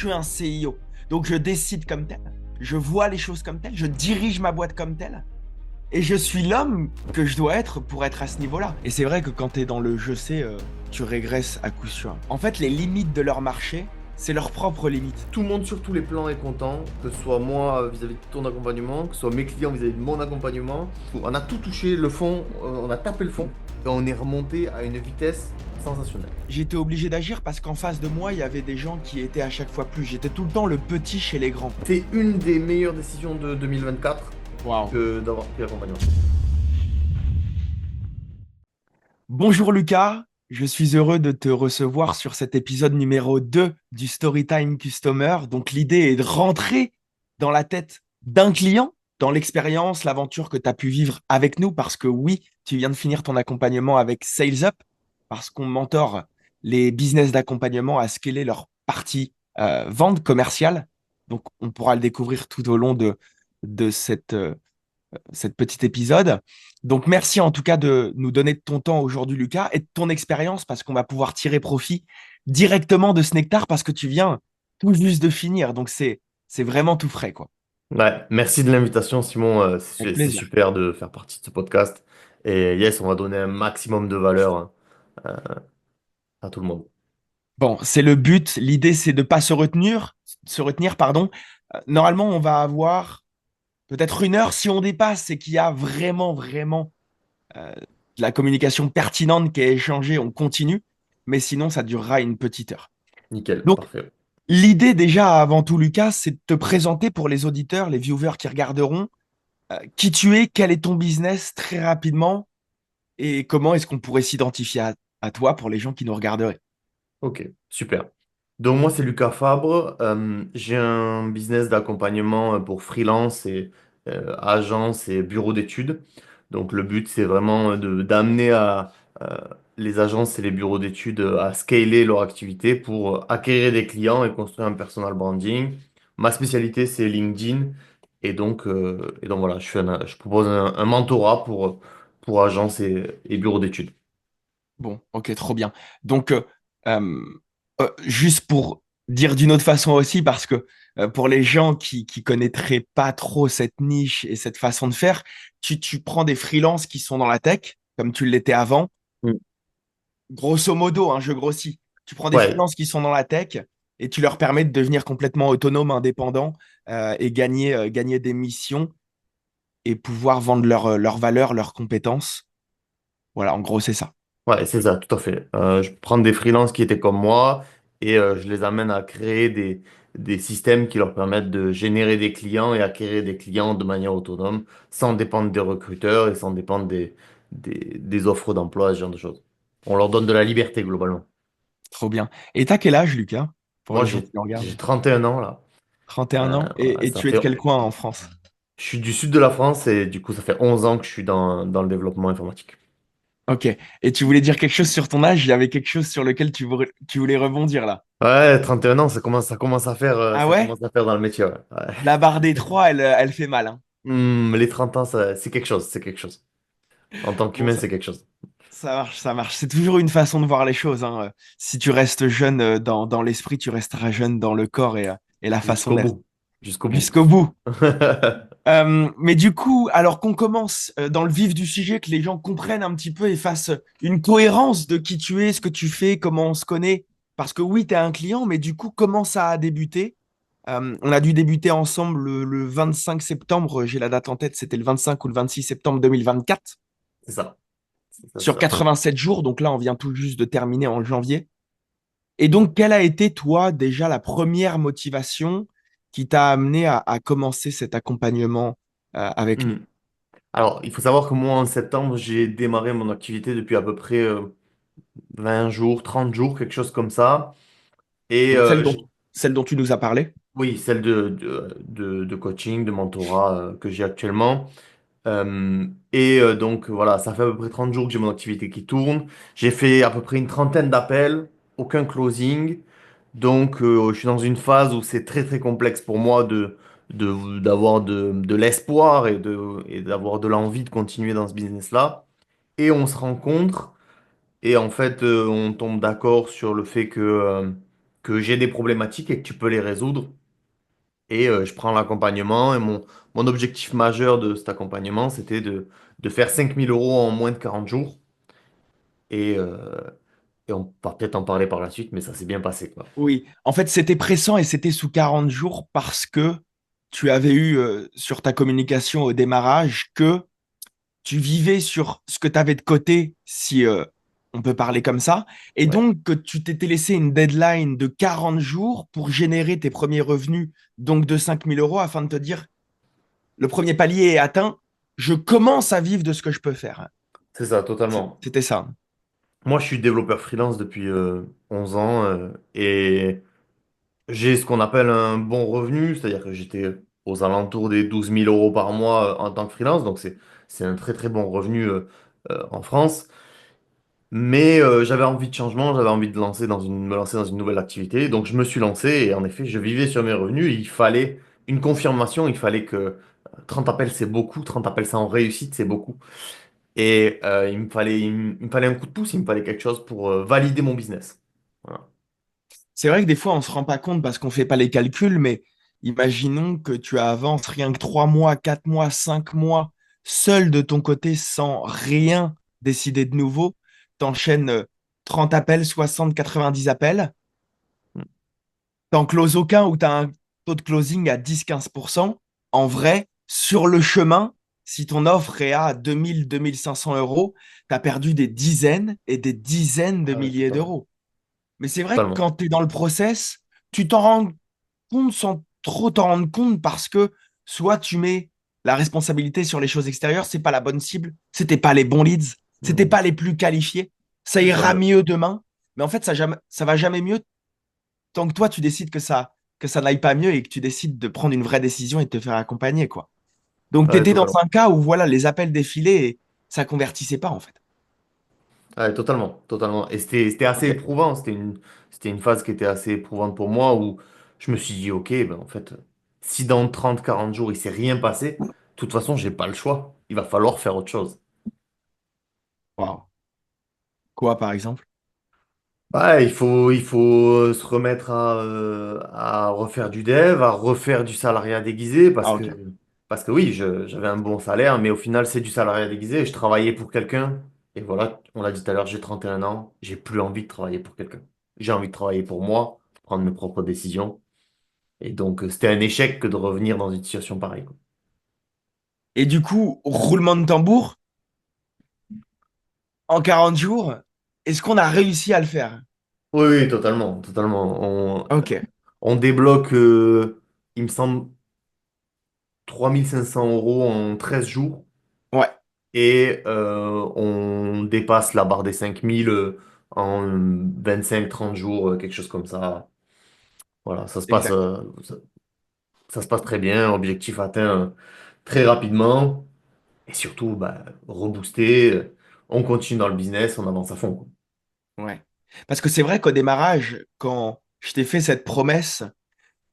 suis un CIO. Donc je décide comme tel, je vois les choses comme tel, je dirige ma boîte comme tel, et je suis l'homme que je dois être pour être à ce niveau-là. Et c'est vrai que quand tu es dans le je sais, tu régresses à coup sûr. En fait, les limites de leur marché, c'est leurs propres limites. Tout le monde sur tous les plans est content, que ce soit moi vis-à-vis de ton accompagnement, que ce soit mes clients vis-à-vis de mon accompagnement. On a tout touché, le fond, on a tapé le fond et on est remonté à une vitesse sensationnelle. J'étais obligé d'agir parce qu'en face de moi, il y avait des gens qui étaient à chaque fois plus. J'étais tout le temps le petit chez les grands. C'est une des meilleures décisions de 2024 Waouh. que d'avoir pris l'accompagnement. Bonjour Lucas, je suis heureux de te recevoir sur cet épisode numéro 2 du Storytime Customer. Donc l'idée est de rentrer dans la tête d'un client, dans l'expérience, l'aventure que tu as pu vivre avec nous, parce que oui, tu viens de finir ton accompagnement avec Sales Up, parce qu'on mentore les business d'accompagnement à scaler leur partie vente commerciale. Donc on pourra le découvrir tout au long de cette petit épisode. Donc, merci en tout cas de nous donner de ton temps aujourd'hui, Lucas, et de ton expérience, parce qu'on va pouvoir tirer profit directement de ce nectar, parce que tu viens tout juste de finir. Donc, c'est vraiment tout frais, quoi. Ouais, merci de l'invitation, Simon. Avec C'est plaisir. super de faire partie de ce podcast. Et yes, on va donner un maximum de valeur à tout le monde. Bon, c'est le but. L'idée, c'est de ne pas se retenir, pardon. Normalement, on va avoir peut-être 1 heure. Si on dépasse, c'est qu'il y a vraiment, vraiment de la communication pertinente qui est échangée. On continue. Mais sinon, ça durera une petite heure. Nickel, Donc, parfait. l'idée déjà avant tout, Lucas, c'est de te présenter pour les auditeurs, les viewers qui regarderont, qui tu es, quel est ton business très rapidement et comment est-ce qu'on pourrait s'identifier à toi pour les gens qui nous regarderaient. Ok, super. Donc moi, c'est Lucas Fabre. J'ai un business d'accompagnement pour freelance et agence et bureau d'études. Donc le but, c'est vraiment d'amener euh, les agences et les bureaux d'études à scaler leur activité pour acquérir des clients et construire un personal branding. Ma spécialité, c'est LinkedIn. Et donc voilà, je propose un mentorat pour agences et bureaux d'études. Bon, ok, trop bien. Donc, euh, juste pour dire d'une autre façon aussi, parce que pour les gens qui connaîtraient pas trop cette niche et cette façon de faire, tu prends des freelances qui sont dans la tech, comme tu l'étais avant. Mm. Grosso modo, hein, je grossis. Tu prends des Ouais, freelances qui sont dans la tech et tu leur permets de devenir complètement autonomes, indépendants et gagner des missions et pouvoir vendre leur valeur, leurs compétences. Voilà, en gros, c'est ça. ouais, c'est ça, tout à fait. Je prends des freelances qui étaient comme moi et je les amène à créer des systèmes qui leur permettent de générer des clients et acquérir des clients de manière autonome, sans dépendre des recruteurs et sans dépendre des offres d'emploi, ce genre de choses. On leur donne de la liberté globalement. Trop bien. Et t'as quel âge, Lucas, pour Moi, les gens qui nous j'ai regardent? 31 ans là. 31 ans. Ouais, Et tu es de quel coin en France? je suis du sud de la France et du coup, ça fait 11 ans que je suis dans le développement informatique. Ok. Et tu voulais dire quelque chose sur ton âge? Il y avait quelque chose sur lequel tu voulais rebondir là. Ouais, 31 ans, Ah ça ouais? commence à faire dans le métier. Ouais. Ouais. La barre des trois, elle fait mal, hein. Les 30 ans, c'est quelque chose, c'est quelque chose. En tant Bon, qu'humain, c'est quelque chose. ça marche, ça marche. C'est toujours une façon de voir les choses, hein. Si tu restes jeune dans l'esprit, tu resteras jeune dans le corps et la façon Jusqu'au d'être. bout. Jusqu'au bout. Jusqu'au bout. Mais du coup, alors qu'on commence dans le vif du sujet, que les gens comprennent un petit peu et fassent une cohérence de qui tu es, ce que tu fais, comment on se connaît. Parce que oui, tu es un client, mais du coup, comment ça a débuté? On a dû débuter ensemble le 25 septembre, j'ai la date en tête, c'était le 25 ou le 26 septembre 2024, C'est ça. C'est sur ça. 87 jours. Donc là, on vient tout juste de terminer en janvier. Et donc, quelle a été, toi, déjà la première motivation qui t'a amené à commencer cet accompagnement avec nous? Hmm. Alors, il faut savoir que moi, en septembre, j'ai démarré mon activité depuis à peu près 20 jours, 30 jours, quelque chose comme ça. Et Donc, celle dont tu nous as parlé. oui, celle de coaching, de mentorat que j'ai actuellement. Donc voilà, ça fait à peu près 30 jours que j'ai mon activité qui tourne. J'ai fait à peu près une trentaine d'appels, aucun closing. Donc je suis dans une phase où c'est très très complexe pour moi d'avoir de l'espoir et d'avoir de l'envie de continuer dans ce business-là. Et on se rencontre et en fait on tombe d'accord sur le fait que que j'ai des problématiques et que tu peux les résoudre. Et je prends l'accompagnement. Et mon objectif majeur de cet accompagnement, c'était de faire 5 000 € en moins de 40 jours. Et, euh, et on va peut-être en parler par la suite, mais ça s'est bien passé, quoi. Oui, en fait, c'était pressant et c'était sous 40 jours parce que tu avais eu sur ta communication au démarrage que tu vivais sur ce que tu avais de côté, si on peut parler comme ça, et Ouais, donc que tu t'étais laissé une deadline de 40 jours pour générer tes premiers revenus, donc de 5 000 €, afin de te dire, le premier palier est atteint, je commence à vivre de ce que je peux faire. c'est ça, totalement. C'était ça. Moi, je suis développeur freelance depuis 11 ans et j'ai ce qu'on appelle un bon revenu, c'est-à-dire que j'étais aux alentours des 12 000 € par mois en tant que freelance, donc c'est un très très bon revenu en France. Mais j'avais envie de changement, j'avais envie de me lancer dans une nouvelle activité, donc je me suis lancé et en effet, je vivais sur mes revenus. Et il fallait une confirmation, il fallait que 30 appels c'est beaucoup, 30 appels ça en réussite c'est beaucoup. Et il me fallait un coup de pouce, il me fallait quelque chose pour valider mon business. Voilà. C'est vrai que des fois, on ne se rend pas compte parce qu'on ne fait pas les calculs, mais imaginons que tu avances rien que 3 mois, 4 mois, 5 mois, seul de ton côté, sans rien décider de nouveau. T'enchaînes 30 appels, 60, 90 appels. T'en closes aucun ou tu as un taux de closing à 10-15%. En vrai, sur le chemin, si ton offre est à 2000, 2500 €, tu as perdu des dizaines et des dizaines de Ah ouais, milliers totalement. d'euros. Mais c'est vrai que Totalement. quand tu es dans le process, tu t'en rends compte sans trop t'en rendre compte parce que soit tu mets la responsabilité sur les choses extérieures, c'est pas la bonne cible, c'était pas les bons leads, c'était Mhm. pas les plus qualifiés, ça C'est ça. ira mieux demain, mais en fait ça va jamais mieux tant que toi tu décides que ça n'aille pas mieux et que tu décides de prendre une vraie décision et de te faire accompagner quoi. Donc tu Ouais, étais dans totalement. un cas où voilà, les appels défilaient et ça convertissait pas en fait. Ouais, totalement, totalement. Et c'était assez OK. éprouvant. C'était une phase qui était assez éprouvante pour moi où je me suis dit, OK, ben en fait, si dans 30 40 jours, il s'est rien passé, de toute façon, j'ai pas le choix. Il va falloir faire autre chose. Waouh. Quoi par exemple? Ouais, il faut se remettre à refaire du dev, à refaire du salariat déguisé Ah OK. parce que oui, j'avais un bon salaire, mais au final, c'est du salariat déguisé. Je travaillais pour quelqu'un. Et voilà, on l'a dit tout à l'heure, j'ai 31 ans, j'ai plus envie de travailler pour quelqu'un. J'ai envie de travailler pour moi, prendre mes propres décisions. Et donc, c'était un échec que de revenir dans une situation pareille, quoi. Et du coup, roulement de tambour, en 40 jours, est-ce qu'on a réussi à le faire? Oui, oui, totalement, totalement. Ok, On débloque, il me semble, 3 500 € en 13 jours. ouais, Et on dépasse la barre des 5 000 en 25 30 jours, quelque chose comme ça. Voilà, exact. ça se passe très bien, objectif atteint très rapidement, et surtout bah, reboosté, on continue dans le business, on avance à fond, quoi. Ouais. Parce que c'est vrai qu'au démarrage, quand je t'ai fait cette promesse,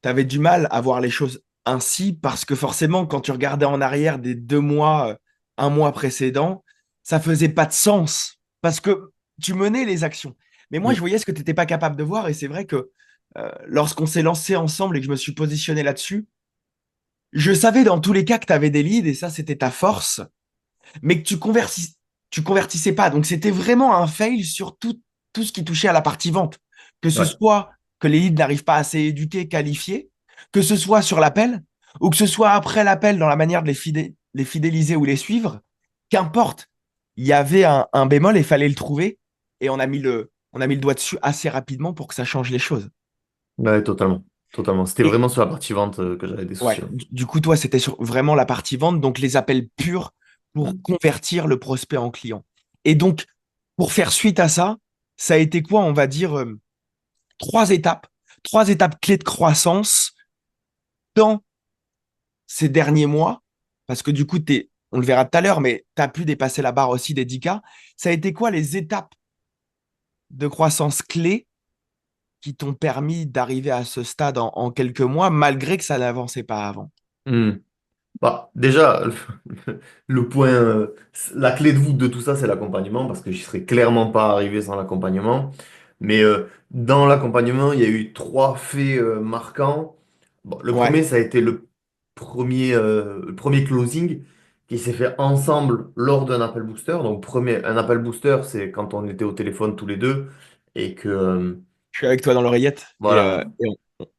tu avais du mal à voir les choses ainsi parce que forcément, quand tu regardais en arrière des 2 mois, 1 mois précédents, ça faisait pas de sens parce que tu menais les actions. Mais moi, je Mm. voyais ce que tu n'étais pas capable de voir et c'est vrai que lorsqu'on s'est lancé ensemble et que je me suis positionné là-dessus, je savais dans tous les cas que tu avais des leads et ça, c'était ta force, mais que tu convertissais pas. Donc, c'était vraiment un fail sur tout ce qui touchait à la partie vente. Que ce Ouais, soit que les leads n'arrivent pas assez éduqués, qualifiés, que ce soit sur l'appel, ou que ce soit après l'appel dans la manière de les fidéliser ou les suivre, qu'importe. Il y avait un bémol et il fallait le trouver. Et on a mis le doigt dessus assez rapidement pour que ça change les choses. ouais, totalement, totalement. C'était Et vraiment sur la partie vente que j'avais des soucis, ouais, ouais. du coup, toi, c'était sur vraiment la partie vente, donc les appels purs pour convertir le prospect en client. Et donc, pour faire suite à ça, ça a été quoi, on va dire, trois étapes, trois étapes clés de croissance dans ces derniers mois, parce que du coup, on le verra tout à l'heure, mais tu as pu dépasser la barre aussi des 10K. Ça a été quoi les étapes de croissance clés qui t'ont permis d'arriver à ce stade en quelques mois, malgré que ça n'avançait pas avant? Mm. Bah, déjà, le point, la clé de voûte de tout ça, c'est l'accompagnement, parce que je serais clairement pas arrivé sans l'accompagnement. Mais dans l'accompagnement, il y a eu trois faits marquants. Bon, le Ouais, premier, ça a été le premier closing qui s'est fait ensemble lors d'un appel booster. Donc, un appel booster, c'est quand on était au téléphone tous les deux et que, je suis avec toi dans l'oreillette voilà, et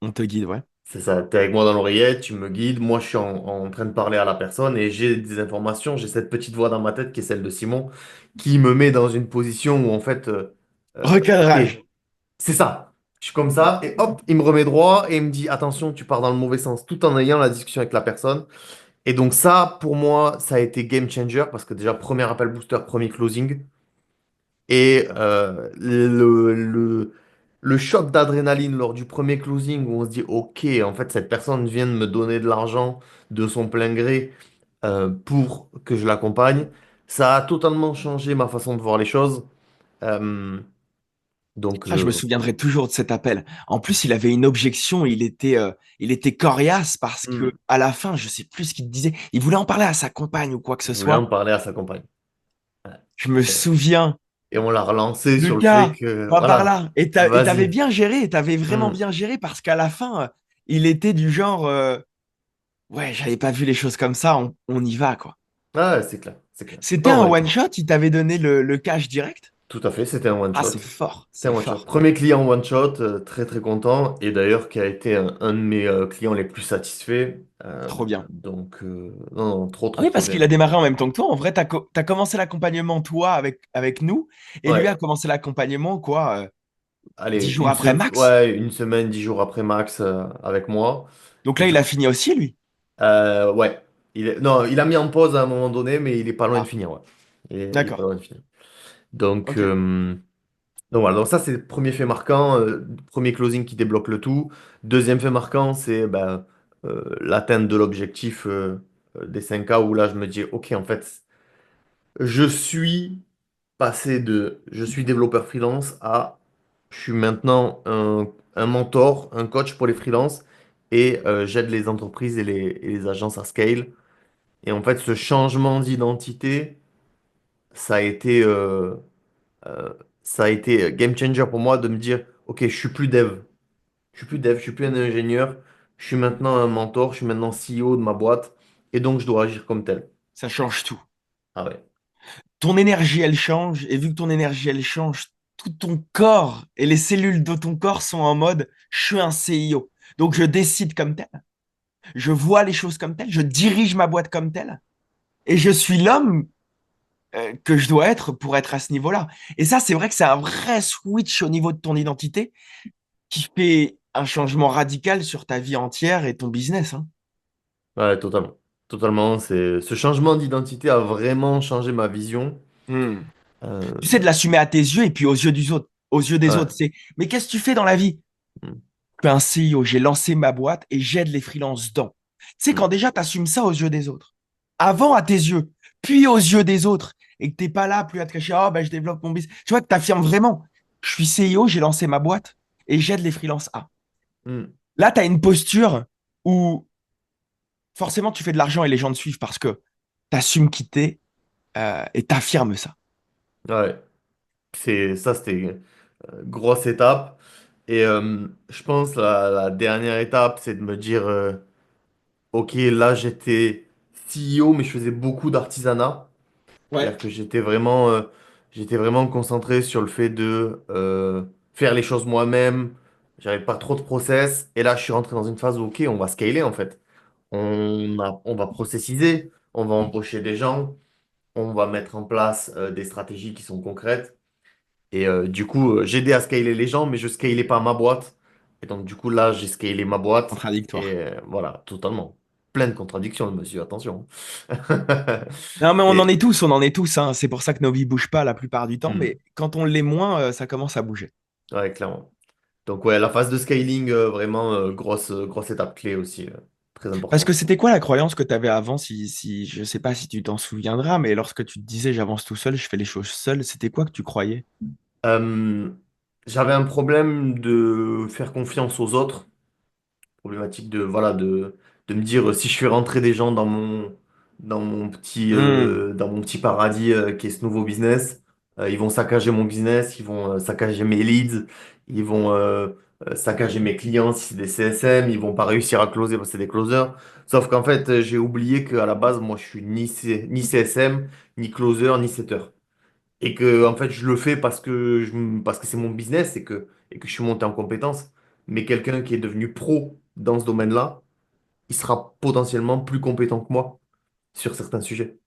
on te guide, ouais. c'est ça, tu es avec moi dans l'oreillette, tu me guides, moi je suis en train de parler à la personne et j'ai des informations, j'ai cette petite voix dans ma tête qui est celle de Simon, qui me met dans une position où en fait, ok, Recadrage. c'est ça. Je suis comme ça, et hop, il me remet droit et il me dit, attention, tu pars dans le mauvais sens, tout en ayant la discussion avec la personne. Et donc ça, pour moi, ça a été game changer, parce que déjà, premier appel booster, premier closing, et le choc d'adrénaline lors du premier closing, où on se dit, ok, en fait, cette personne vient de me donner de l'argent de son plein gré pour que je l'accompagne, ça a totalement changé ma façon de voir les choses. Euh, donc, Ah, je me souviendrai toujours de cet appel. En plus, il avait une objection, il était coriace parce que hmm, à la fin, je sais plus ce qu'il disait. Il voulait en parler à sa compagne ou quoi que il ce voulait en soit. parler à sa compagne. Je me souviens, Et on l'a relancé sur le fait Lucas, que, va par voilà, là. Et t'avais vas-y. bien géré, t'avais vraiment Hmm. bien géré parce qu'à la fin, il était du genre, ouais, j'avais pas vu les choses comme ça, on y va, quoi. Ah, ouais, c'est clair, c'est clair. C'était Non, un on était. one shot, il t'avait donné le cash direct. Tout à fait, c'était un one Ah, shot. c'est fort, C'était c'est un one shot. fort. Premier client one shot, très très content. Et d'ailleurs, qui a été un de mes clients les plus satisfaits. Trop bien. Non, non, trop Ah trop oui, trop parce qu'il a bien. démarré en même temps que toi. En vrai, t'as commencé l'accompagnement, toi, avec nous, et lui a Ouais, commencé l'accompagnement, quoi, allez, 10 jours après max. ouais, une semaine, 10 jours après max avec moi. Donc Et là, il du a coup, fini aussi, lui. ouais. Non, il a mis en pause à un moment donné, mais il est pas loin de Ah, finir, ouais. Il est pas d'accord. loin de finir. Donc, Ok. donc voilà, donc ça c'est le premier fait marquant, premier closing qui débloque le tout. Deuxième fait marquant, c'est ben, l'atteinte de l'objectif des 5K où là je me dis, ok, en fait, je suis je suis développeur freelance à, je suis maintenant un mentor, un coach pour les freelances et j'aide les entreprises et les agences à scale. Et en fait, ce changement d'identité, ça a été, euh, euh, ça a été game changer pour moi de me dire, ok, je suis plus dev. Je suis plus dev, je suis plus un ingénieur. Je suis maintenant un mentor, je suis maintenant CEO de ma boîte. Et donc, je dois agir comme tel. Ça change tout. Ah ouais. Ton énergie, elle change, et vu que ton énergie, elle change, tout ton corps et les cellules de ton corps sont en mode, je suis un CIO. Donc je décide comme tel, je vois les choses comme tel, je dirige ma boîte comme tel, et je suis l'homme que je dois être pour être à ce niveau-là. Et ça, c'est vrai que c'est un vrai switch au niveau de ton identité qui fait un changement radical sur ta vie entière et ton business, hein. Ouais, totalement. Totalement. Ce changement d'identité a vraiment changé ma vision. Hmm. Euh, Tu sais, de l'assumer à tes yeux et puis aux yeux des autres. Aux yeux des ouais. autres, c'est, mais qu'est-ce que tu fais dans la vie? Mm, Je suis un CEO, j'ai lancé ma boîte et j'aide les freelances dedans. Tu sais, quand mm, déjà tu assumes ça aux yeux des autres, avant à tes yeux, puis aux yeux des autres, et que t'es pas là plus à te cacher, oh ben je développe mon business. Tu vois, que tu affirmes vraiment, je suis CEO, j'ai lancé ma boîte et j'aide les freelances A. mm. Là, tu as une posture où forcément tu fais de l'argent et les gens te suivent parce que tu assumes quitter et tu affirmes ça. Ouais. C'était une grosse étape. Et je pense la dernière étape, c'est de me dire, ok, là j'étais CEO, mais je faisais beaucoup d'artisanat. Ouais. C'est-à-dire que j'étais vraiment concentré sur le fait de faire les choses moi-même. J'avais pas trop de process. Et là, je suis rentré dans une phase où, ok, on va scaler en fait. On va processiser, on va embaucher des gens, on va mettre en place des stratégies qui sont concrètes. Et du coup, j'aidais à scaler les gens, mais je scalais pas ma boîte. Et donc, du coup, là, j'ai scalé ma boîte. Et Contradictoire. voilà, totalement. Plein de contradictions, le monsieur, attention. Non, mais Et, on en est tous, hein. C'est pour ça que nos vies bougent pas la plupart du temps, hmm, mais quand on l'est moins, ça commence à bouger. ouais, clairement. Donc ouais, la phase de scaling, vraiment grosse étape clé aussi, très Parce que importante. c'était quoi la croyance que tu avais avant, je sais pas si tu t'en souviendras, mais lorsque tu te disais j'avance tout seul, je fais les choses seul, c'était quoi que tu croyais? Euh, J'avais un problème de faire confiance aux autres, problématique de voilà de me dire si je fais rentrer des gens dans mon Hmm. dans mon petit paradis qui est ce nouveau business, Ils vont saccager mon business, ils vont saccager mes leads, ils vont saccager mes clients si c'est des CSM, ils vont pas réussir à closer parce que c'est des closers. Sauf qu'en fait, j'ai oublié qu'à la base, moi, je suis ni CSM, ni closer, ni setter. Et que en fait, je le fais parce que c'est mon business et que je suis monté en compétence. Mais quelqu'un qui est devenu pro dans ce domaine-là, il sera potentiellement plus compétent que moi sur certains sujets.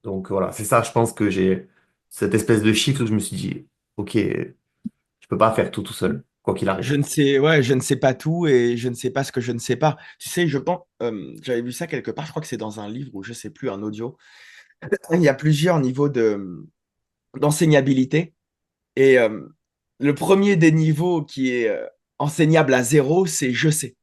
Donc voilà, c'est ça, je pense que j'ai cette espèce de shift où je me suis dit, ok, je peux pas faire tout seul, quoi qu'il arrive. Je ne sais, ouais, je ne sais pas tout et je ne sais pas ce que je ne sais pas. Tu sais, je pense, j'avais vu ça quelque part, je crois que c'est dans un livre ou je sais plus, un audio. Il y a plusieurs niveaux d'enseignabilité. Et le premier des niveaux qui est enseignable à zéro, c'est je sais.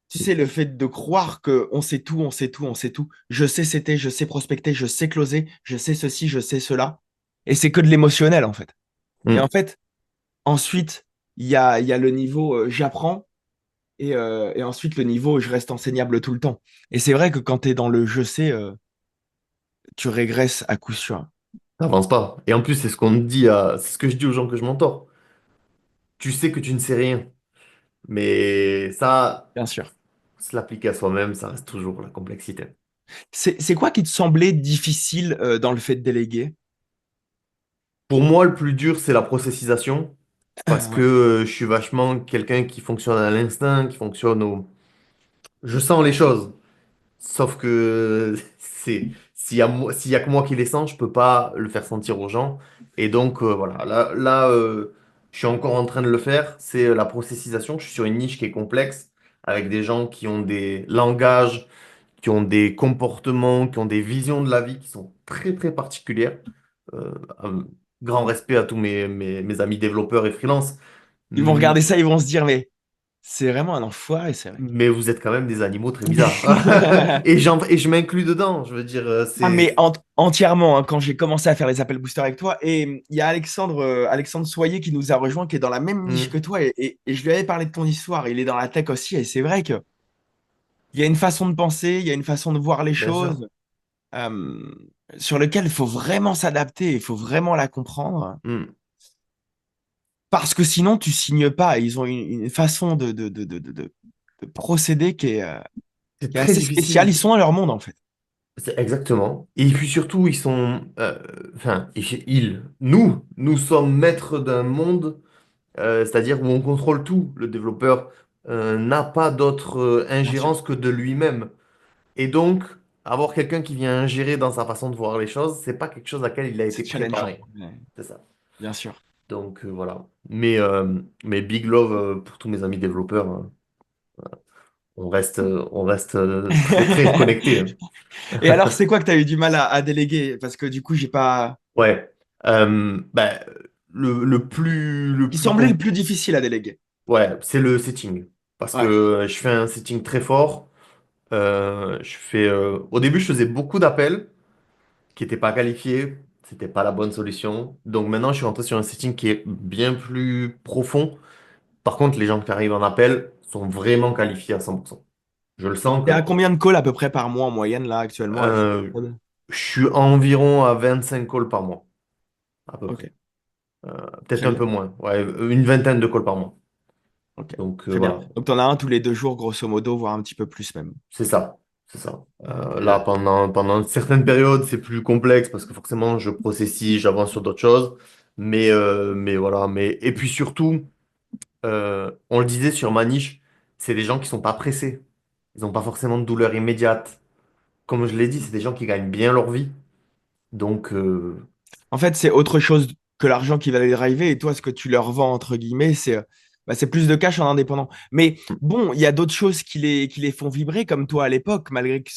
Tu sais, le fait de croire que on sait tout, on sait tout, on sait tout. Je sais c'était, je sais prospecter, je sais closer, je sais ceci, je sais cela. Et c'est que de l'émotionnel, en fait. Et en Hmm. fait, ensuite, il y a le niveau j'apprends et ensuite le niveau je reste enseignable tout le temps. Et c'est vrai que quand tu es dans le je sais, tu régresses à coup sûr. T'avances pas. Et en plus, c'est ce que je dis aux gens que je mentor. Tu sais que tu ne sais rien. Mais ça, Bien sûr. se l'appliquer à soi-même, ça reste toujours la complexité. C'est quoi qui te semblait difficile dans le fait de déléguer? Pour moi, le plus dur, c'est la processisation. Parce que Ouais, je suis vachement quelqu'un qui fonctionne à l'instinct, qui fonctionne au... Je sens les choses. Sauf que s'il y a que moi qui les sens, je peux pas le faire sentir aux gens. Et donc voilà, je suis encore en train de le faire. C'est la processisation. Je suis sur une niche qui est complexe, avec des gens qui ont des langages, qui ont des comportements, qui ont des visions de la vie qui sont très très particulières. Un grand respect à tous mes amis développeurs et freelance. ils vont regarder ça, ils vont se dire, mais c'est vraiment un enfoiré, c'est vrai. Mais vous êtes quand même des animaux très bizarres. Et je m'inclus dedans. Je veux dire, Ah, mais entièrement, hein, quand j'ai commencé à faire les appels boosters avec toi, et il y a Alexandre Soyer qui nous a rejoint, qui est dans la même niche que Hmm, toi, et je lui avais parlé de ton histoire, il est dans la tech aussi, et c'est vrai que il y a une façon de penser, il y a une façon de voir les bien sûr. choses euh, sur lequel il faut vraiment s'adapter, il faut vraiment la comprendre, Hmm. parce que sinon tu signes pas. Ils ont une façon de procéder C'est qui est très assez spéciale. difficile. Ils sont dans leur monde en fait. C'est exactement. Et puis surtout, ils sont, enfin, nous sommes maîtres d'un monde, c'est-à-dire où on contrôle tout. Le développeur n'a pas d'autre Bien sûr, ingérence que de lui-même. Et donc, avoir quelqu'un qui vient ingérer dans sa façon de voir les choses, c'est pas quelque chose à laquelle il a été c'est challengeant. préparé. Ouais, C'est ça. bien sûr. Donc voilà. Mais big love pour tous mes amis développeurs, hein. On reste très très connectés, hein. Et alors, c'est quoi que tu as eu du mal à déléguer? Parce que du coup, j'ai pas. Ouais. Bah, le Il plus semblait le plus difficile à déléguer. ouais, c'est le setting. Parce que Ouais. je fais un setting très fort. Au début, je faisais beaucoup d'appels qui n'étaient pas qualifiés. C'était pas la bonne solution. Donc maintenant, je suis rentré sur un setting qui est bien plus profond. Par contre, les gens qui arrivent en appel sont vraiment qualifiés à 100%. Je le sens T'es à que combien de calls à peu près par mois en moyenne là actuellement avec cette euh, méthode? je suis environ à 25 calls par mois, à peu Ok, près. Peut-être très un bien. peu moins. Ouais, une vingtaine de calls par mois. Ok, Donc très bien. voilà, Donc, t'en as un tous les 2 jours, grosso modo, voire un petit peu plus même. c'est ça. C'est ça. Là, Euh, pendant certaines périodes, c'est plus complexe parce que forcément, je processis, j'avance sur d'autres choses. Mais voilà. Et puis surtout, on le disait sur ma niche, c'est des gens qui sont pas pressés. Ils n'ont pas forcément de douleur immédiate. Comme je l'ai dit, c'est des gens qui gagnent bien leur vie. Donc, En fait, c'est autre chose que l'argent qui va les driver. Et toi, ce que tu leur vends, entre guillemets, c'est plus de cash en indépendant. Mais bon, il y a d'autres choses qui les font vibrer, comme toi à l'époque, malgré que.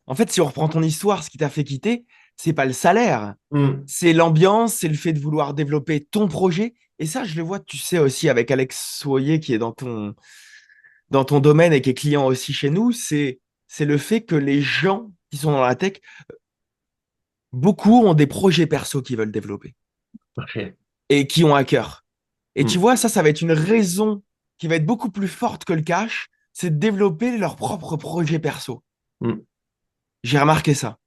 En fait, si on reprend ton histoire, ce qui t'a fait quitter, c'est pas le salaire. hmm, C'est l'ambiance, c'est le fait de vouloir développer ton projet. Et ça, je le vois, tu sais, aussi avec Alex Soyer, qui est dans ton domaine et qui est client aussi chez nous. C'est le fait que les gens qui sont dans la tech, beaucoup ont des projets perso qu'ils veulent développer ok. et qui ont à cœur. Et tu Hmm, vois, ça va être une raison qui va être beaucoup plus forte que le cash, c'est de développer leur propre projet perso. hmm. J'ai remarqué ça.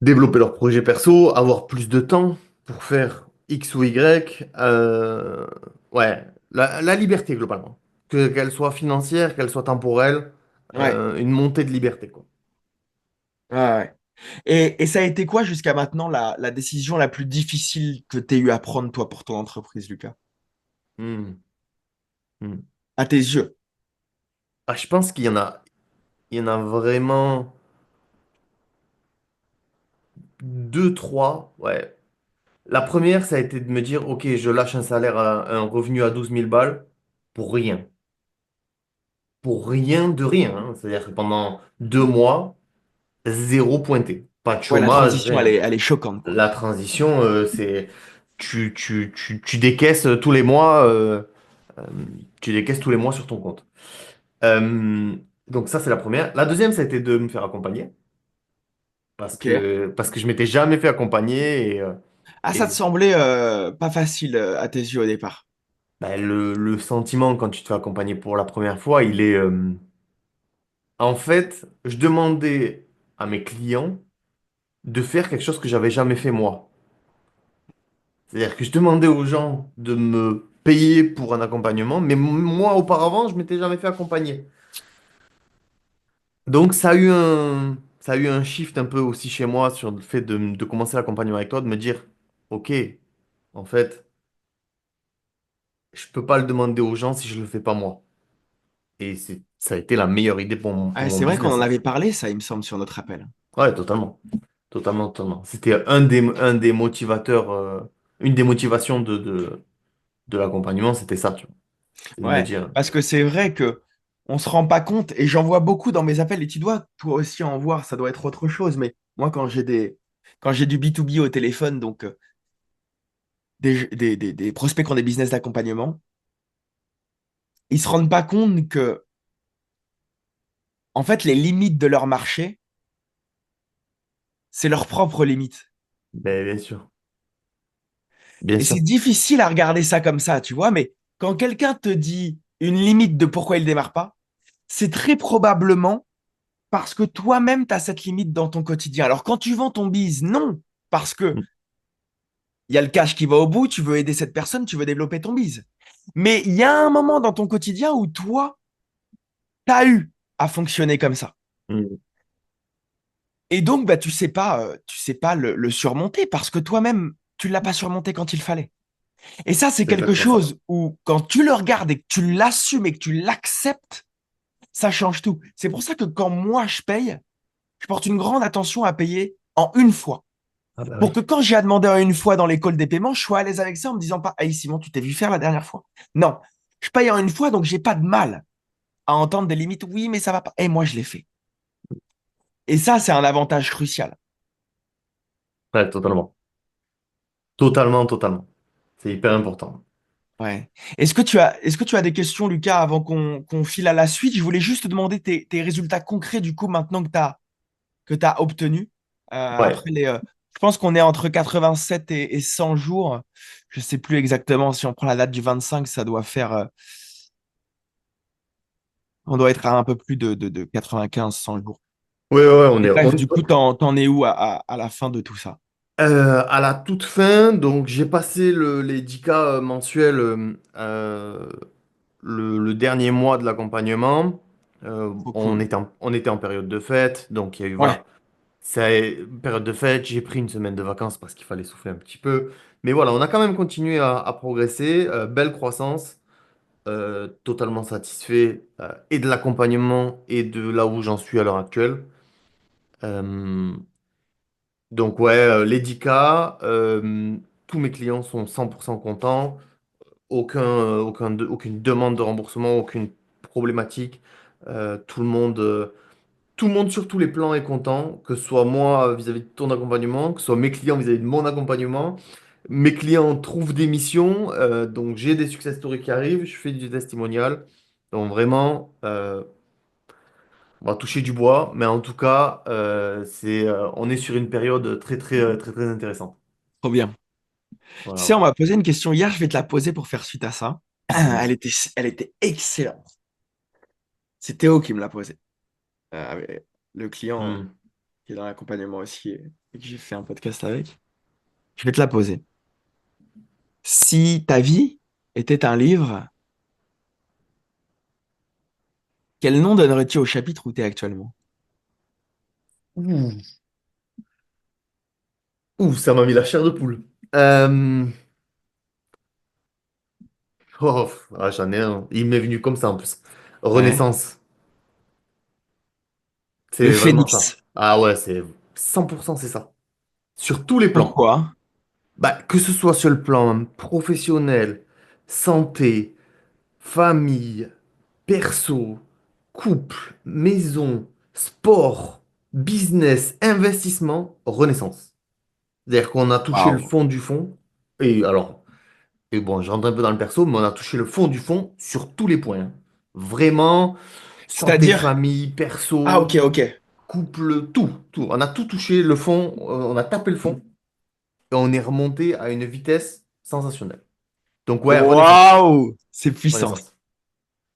Développer leur projet perso, avoir plus de temps. pour faire X ou Y, ouais, la liberté globalement. Qu'elle soit financière, qu'elle soit temporelle, Ouais, une montée de liberté, quoi. ouais, ouais. Et ça a été quoi jusqu'à maintenant la décision la plus difficile que tu aies eu à prendre, toi, pour ton entreprise, Lucas? Hmm, hmm. À tes yeux. Ah, je pense il y en a vraiment deux, trois, ouais. La première, ça a été de me dire, OK, je lâche un salaire, un revenu à 12 000 balles pour rien. Pour rien de rien, hein. C'est-à-dire que pendant 2 mois, zéro pointé. Pas de Ouais, la chômage, transition, rien. elle est choquante, quoi. La transition, c'est tu décaisses tous les mois, euh, tu décaisses tous les mois sur ton compte. Euh, donc ça, c'est la première. La deuxième, ça a été de me faire accompagner Ok. parce que je m'étais jamais fait accompagner Ah, ça te et semblait pas facile à tes yeux au départ. bah, le sentiment quand tu te fais accompagner pour la première fois, il est en fait, je demandais à mes clients de faire quelque chose que j'avais jamais fait moi. C'est-à-dire que je demandais aux gens de me payer pour un accompagnement, mais moi, auparavant, je m'étais jamais fait accompagner. Donc, ça a eu un shift un peu aussi chez moi sur le fait de commencer l'accompagnement avec toi, de me dire, OK, en fait, je peux pas le demander aux gens si je le fais pas moi. Et ça a été la meilleure idée pour Ah, mon c'est vrai qu'on business, en hein. avait parlé, ça, il me semble, sur notre appel. Ouais, totalement. Totalement, totalement. C'était un des motivateurs, une des motivations de l'accompagnement, c'était ça, tu vois. C'est de me Ouais, dire, parce que c'est vrai que on se rend pas compte, et j'en vois beaucoup dans mes appels, et tu dois toi aussi en voir, ça doit être autre chose, mais moi, quand j'ai du B2B au téléphone, donc des prospects qui ont des business d'accompagnement, ils se rendent pas compte que, en fait, les limites de leur marché, c'est leurs propres limites. ben, bien sûr, bien Et c'est sûr. difficile à regarder ça comme ça, tu vois, mais quand quelqu'un te dit une limite de pourquoi il démarre pas, c'est très probablement parce que toi-même, tu as cette limite dans ton quotidien. Alors, quand tu vends ton bise, non, parce que il y a le cash qui va au bout, tu veux aider cette personne, tu veux développer ton bise. Mais il y a un moment dans ton quotidien où toi, tu as eu à fonctionner comme ça. Mm. Et donc, bah, tu sais pas le surmonter parce que toi-même, tu l'as pas surmonté quand il fallait. Et ça, c'est C'est quelque exactement ça. chose où, quand tu le regardes et que tu l'assumes et que tu l'acceptes, ça change tout. C'est pour ça que quand moi, je paye, je porte une grande attention à payer en une fois. Ah bah Pour oui. que quand j'ai à demander en une fois dans l'école des paiements, je sois à l'aise avec ça en me disant pas, hey Simon, tu t'es vu faire la dernière fois. Non, je paye en une fois, donc j'ai pas de mal à entendre des limites. Oui, mais ça va pas. Et moi, je l'ai fait. Et ça, c'est un avantage crucial. Ouais, totalement. Totalement, totalement. C'est hyper important. Ouais. Est-ce que tu as des questions, Lucas, avant qu'on file à la suite? Je voulais juste te demander tes résultats concrets, du coup, maintenant que tu as obtenus. Ouais. Je pense qu'on est entre 87 et 100 jours. Je sais plus exactement si on prend la date du 25, ça doit faire, on doit être à un peu plus de 95, 100 jours. Ouais, ouais, Et on bref, est du coup, t'en es où à la fin de tout ça? à la toute fin. Donc, j'ai passé les 10K mensuels le dernier mois de l'accompagnement. Trop cool. On était en période de fête. Donc, il y a eu, Ouais, voilà, c'est période de fête. J'ai pris une semaine de vacances parce qu'il fallait souffler un petit peu. Mais voilà, on a quand même continué à progresser. Belle croissance. Totalement satisfait et de l'accompagnement et de là où j'en suis à l'heure actuelle. Euh, donc ouais, les 10K, tous mes clients sont 100% contents, aucune demande de remboursement, aucune problématique. Tout le monde, tout le monde sur tous les plans est content, que ce soit moi vis-à-vis de ton accompagnement, que ce soit mes clients vis-à-vis de mon accompagnement. Mes clients trouvent des missions, donc j'ai des success stories qui arrivent, je fais du testimonial. Donc vraiment, on va toucher du bois, mais en tout cas, on est sur une période très, très intéressante. trop bien. Tu Voilà, sais, on voilà. m'a posé une question hier, je vais te la poser pour faire suite à ça. Mm. Elle était excellente. C'est Théo qui me l'a posée. Le client Mm. qui est dans l'accompagnement aussi et que j'ai fait un podcast avec. Je vais te la poser. Si ta vie était un livre, quel nom donnerais-tu au chapitre où tu es actuellement? Ouh, ouh, ça m'a mis la chair de poule. Euh, oh, j'en ai un. Il m'est venu comme ça en plus. Ouais. Renaissance. Le C'est vraiment phénix. ça. Ah ouais, c'est 100% c'est ça. Sur tous les plans. Pourquoi? Bah, que ce soit sur le plan professionnel, santé, famille, perso, couple, maison, sport, business, investissement, renaissance. C'est-à-dire qu'on a touché le Waouh. fond du fond. Et alors, et bon, je rentre un peu dans le perso, mais on a touché le fond du fond sur tous les points, hein. Vraiment, santé, C'est-à-dire? famille, Ah, perso, ok, ok. couple, tout, tout. On a tout touché le fond, on a tapé le fond et on est remonté à une vitesse sensationnelle. Donc ouais, renaissance. Waouh! C'est puissant. Renaissance.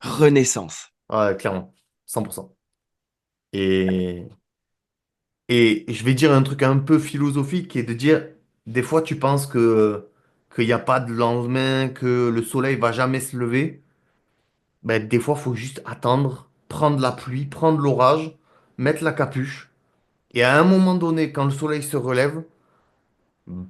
Renaissance. Ouais, clairement. 100%. Et, et je vais dire un truc un peu philosophique et de dire, des fois tu penses qu'il n'y a pas de lendemain, que le soleil va jamais se lever. Ben, des fois, il faut juste attendre, prendre la pluie, prendre l'orage, mettre la capuche. Et à un moment donné, quand le soleil se relève,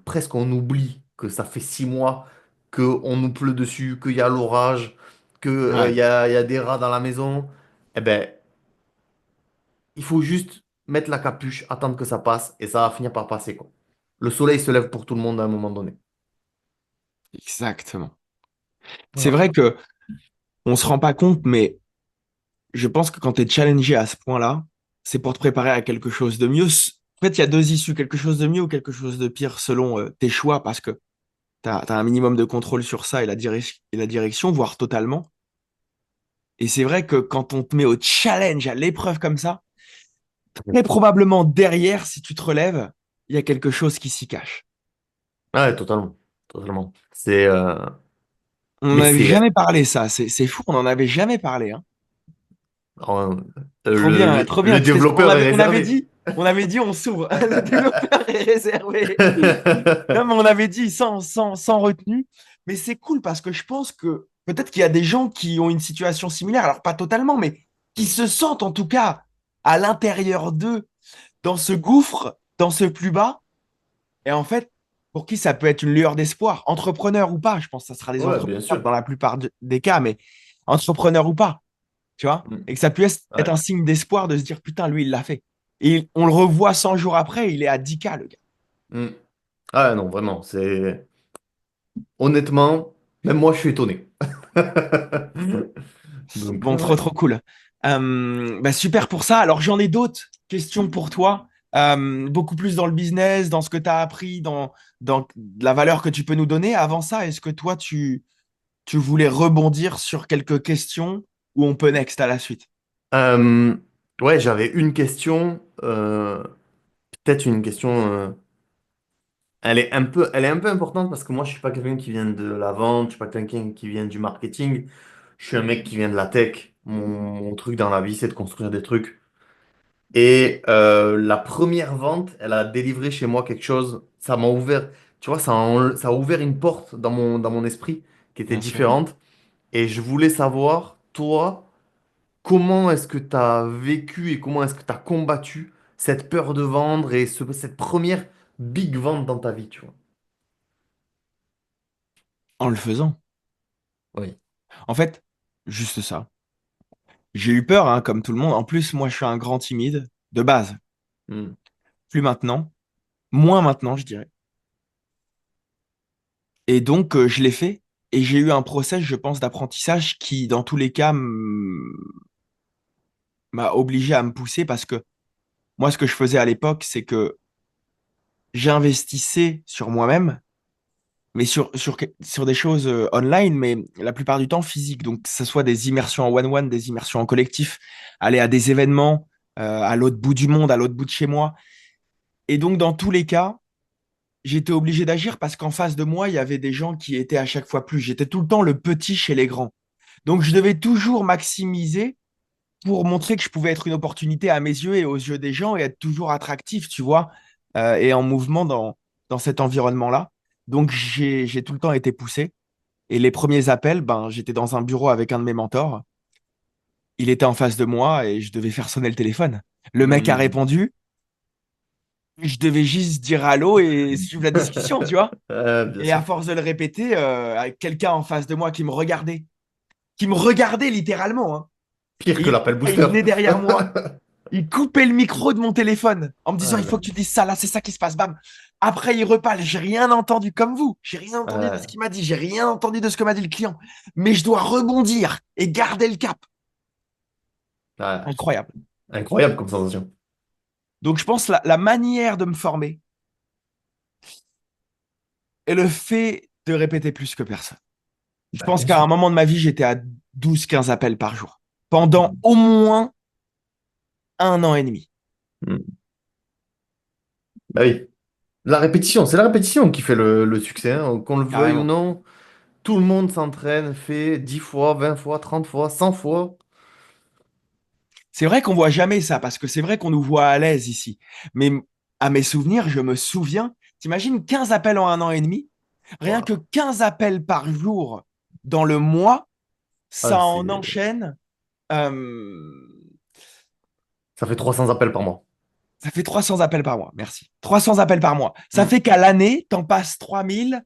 presque on oublie que ça fait 6 mois qu'on nous pleut dessus, qu'il y a l'orage, qu'il Ouais, y a des rats dans la maison. Eh ben, il faut juste mettre la capuche, attendre que ça passe, et ça va finir par passer, quoi. Le soleil se lève pour tout le monde à un moment donné. exactement. C'est Voilà. vrai que on se rend pas compte, mais je pense que quand tu es challengé à ce point-là, c'est pour te préparer à quelque chose de mieux. En fait, il y a deux issues, quelque chose de mieux ou quelque chose de pire selon tes choix, parce que tu as un minimum de contrôle sur ça et et la direction, voire totalement. Et c'est vrai que quand on te met au challenge, à l'épreuve comme ça, très probablement derrière, si tu te relèves, il y a quelque chose qui s'y cache. Ouais, totalement. Totalement. On n'en Mais avait c'est... jamais parlé, ça. C'est fou, on n'en avait jamais parlé, hein. euh, Trop bien, trop bien. le développeur est réservé. On avait dit, on s'ouvre. Le développeur est réservé. Non, mais on avait dit sans retenue. Mais c'est cool parce que je pense que peut-être qu'il y a des gens qui ont une situation similaire, alors pas totalement, mais qui se sentent en tout cas à l'intérieur d'eux, dans ce gouffre, dans ce plus bas. Et en fait, pour qui ça peut être une lueur d'espoir, entrepreneur ou pas, je pense que ça sera des Ouais, bien entrepreneurs sûr. dans la plupart des cas, mais entrepreneur ou pas, tu vois, Mm. et que ça puisse être Ouais. un signe d'espoir de se dire, putain, lui, il l'a fait. Et on le revoit 100 jours après, il est à 10K, le gars. Mm. Ah non, vraiment, c'est... Honnêtement, même moi, je suis étonné. Donc, Bon, trop, ouais. trop cool. Bah, super pour ça. Alors, j'en ai d'autres questions pour toi, beaucoup plus dans le business, dans ce que tu as appris, dans la valeur que tu peux nous donner. Avant ça, est-ce que toi, tu voulais rebondir sur quelques questions ou on peut next à la suite? Euh, ouais, j'avais une question, peut-être une question, elle est un peu importante parce que moi, je suis pas quelqu'un qui vient de la vente, je suis pas quelqu'un qui vient du marketing, je suis un mec qui vient de la tech. Mon truc dans la vie, c'est de construire des trucs. Et la première vente, elle a délivré chez moi quelque chose. Ça m'a ouvert, tu vois, ça a ouvert une porte dans mon esprit qui était Bien sûr. différente. Et je voulais savoir, toi, comment est-ce que tu as vécu et comment est-ce que tu as combattu cette peur de vendre et cette première big vente dans ta vie, tu vois. En le faisant. Oui. En fait, juste ça. J'ai eu peur, hein, comme tout le monde. En plus, moi, je suis un grand timide de base. Hmm. Plus maintenant, moins maintenant, je dirais. Et donc, je l'ai fait. Et j'ai eu un process, je pense, d'apprentissage qui, dans tous les cas, m'a obligé à me pousser parce que moi, ce que je faisais à l'époque, c'est que j'investissais sur moi-même, mais sur des choses online, mais la plupart du temps physiques. Donc, que ce soit des immersions en one-one, des immersions en collectif, aller à des événements à l'autre bout du monde, à l'autre bout de chez moi. Et donc, dans tous les cas, j'étais obligé d'agir parce qu'en face de moi, il y avait des gens qui étaient à chaque fois plus. J'étais tout le temps le petit chez les grands. Donc, je devais toujours maximiser pour montrer que je pouvais être une opportunité à mes yeux et aux yeux des gens et être toujours attractif, tu vois, et en mouvement dans cet environnement-là. Donc, j'ai tout le temps été poussé. Et les premiers appels, ben, j'étais dans un bureau avec un de mes mentors. Il était en face de moi et je devais faire sonner le téléphone. Le mec a Hmm. répondu. Je devais juste dire allô et suivre la discussion, tu vois. Bien Et à sûr. force de le répéter, avec quelqu'un en face de moi qui me regardait littéralement, hein. Pire Et que l'appel il booster. venait derrière moi, il coupait le micro de mon téléphone en me disant, Ah il là. faut que tu dises ça, là, c'est ça qui se passe, bam. Après, il reparle, j'ai rien entendu comme vous, j'ai rien entendu de ce Ah, qu'il m'a dit, j'ai rien entendu de ce que m'a dit le client, mais je dois rebondir et garder le cap. ah, Incroyable. incroyable comme sensation. Donc, je pense la manière de me former est le fait de répéter plus que personne. Je Bah, pense bien qu'à sûr. un moment de ma vie, j'étais à 12, 15 appels par jour pendant au moins 1 an et demi. Hmm. Bah oui. La répétition, c'est la répétition qui fait le succès, hein. Qu'on le veuille ou Carrément. non, tout le monde s'entraîne, fait 10 fois, 20 fois, 30 fois, 100 fois. C'est vrai qu'on voit jamais ça parce que c'est vrai qu'on nous voit à l'aise ici. Mais à mes souvenirs, je me souviens, t'imagines 15 appels en 1 an et demi? Rien que Voilà. 15 appels par jour dans le mois, Ah, ça en enchaîne. euh, ça fait 300 appels par mois. Ça fait 300 appels par mois. Merci. 300 appels par mois. Ça Hmm. fait qu'à l'année, t'en passes 3000,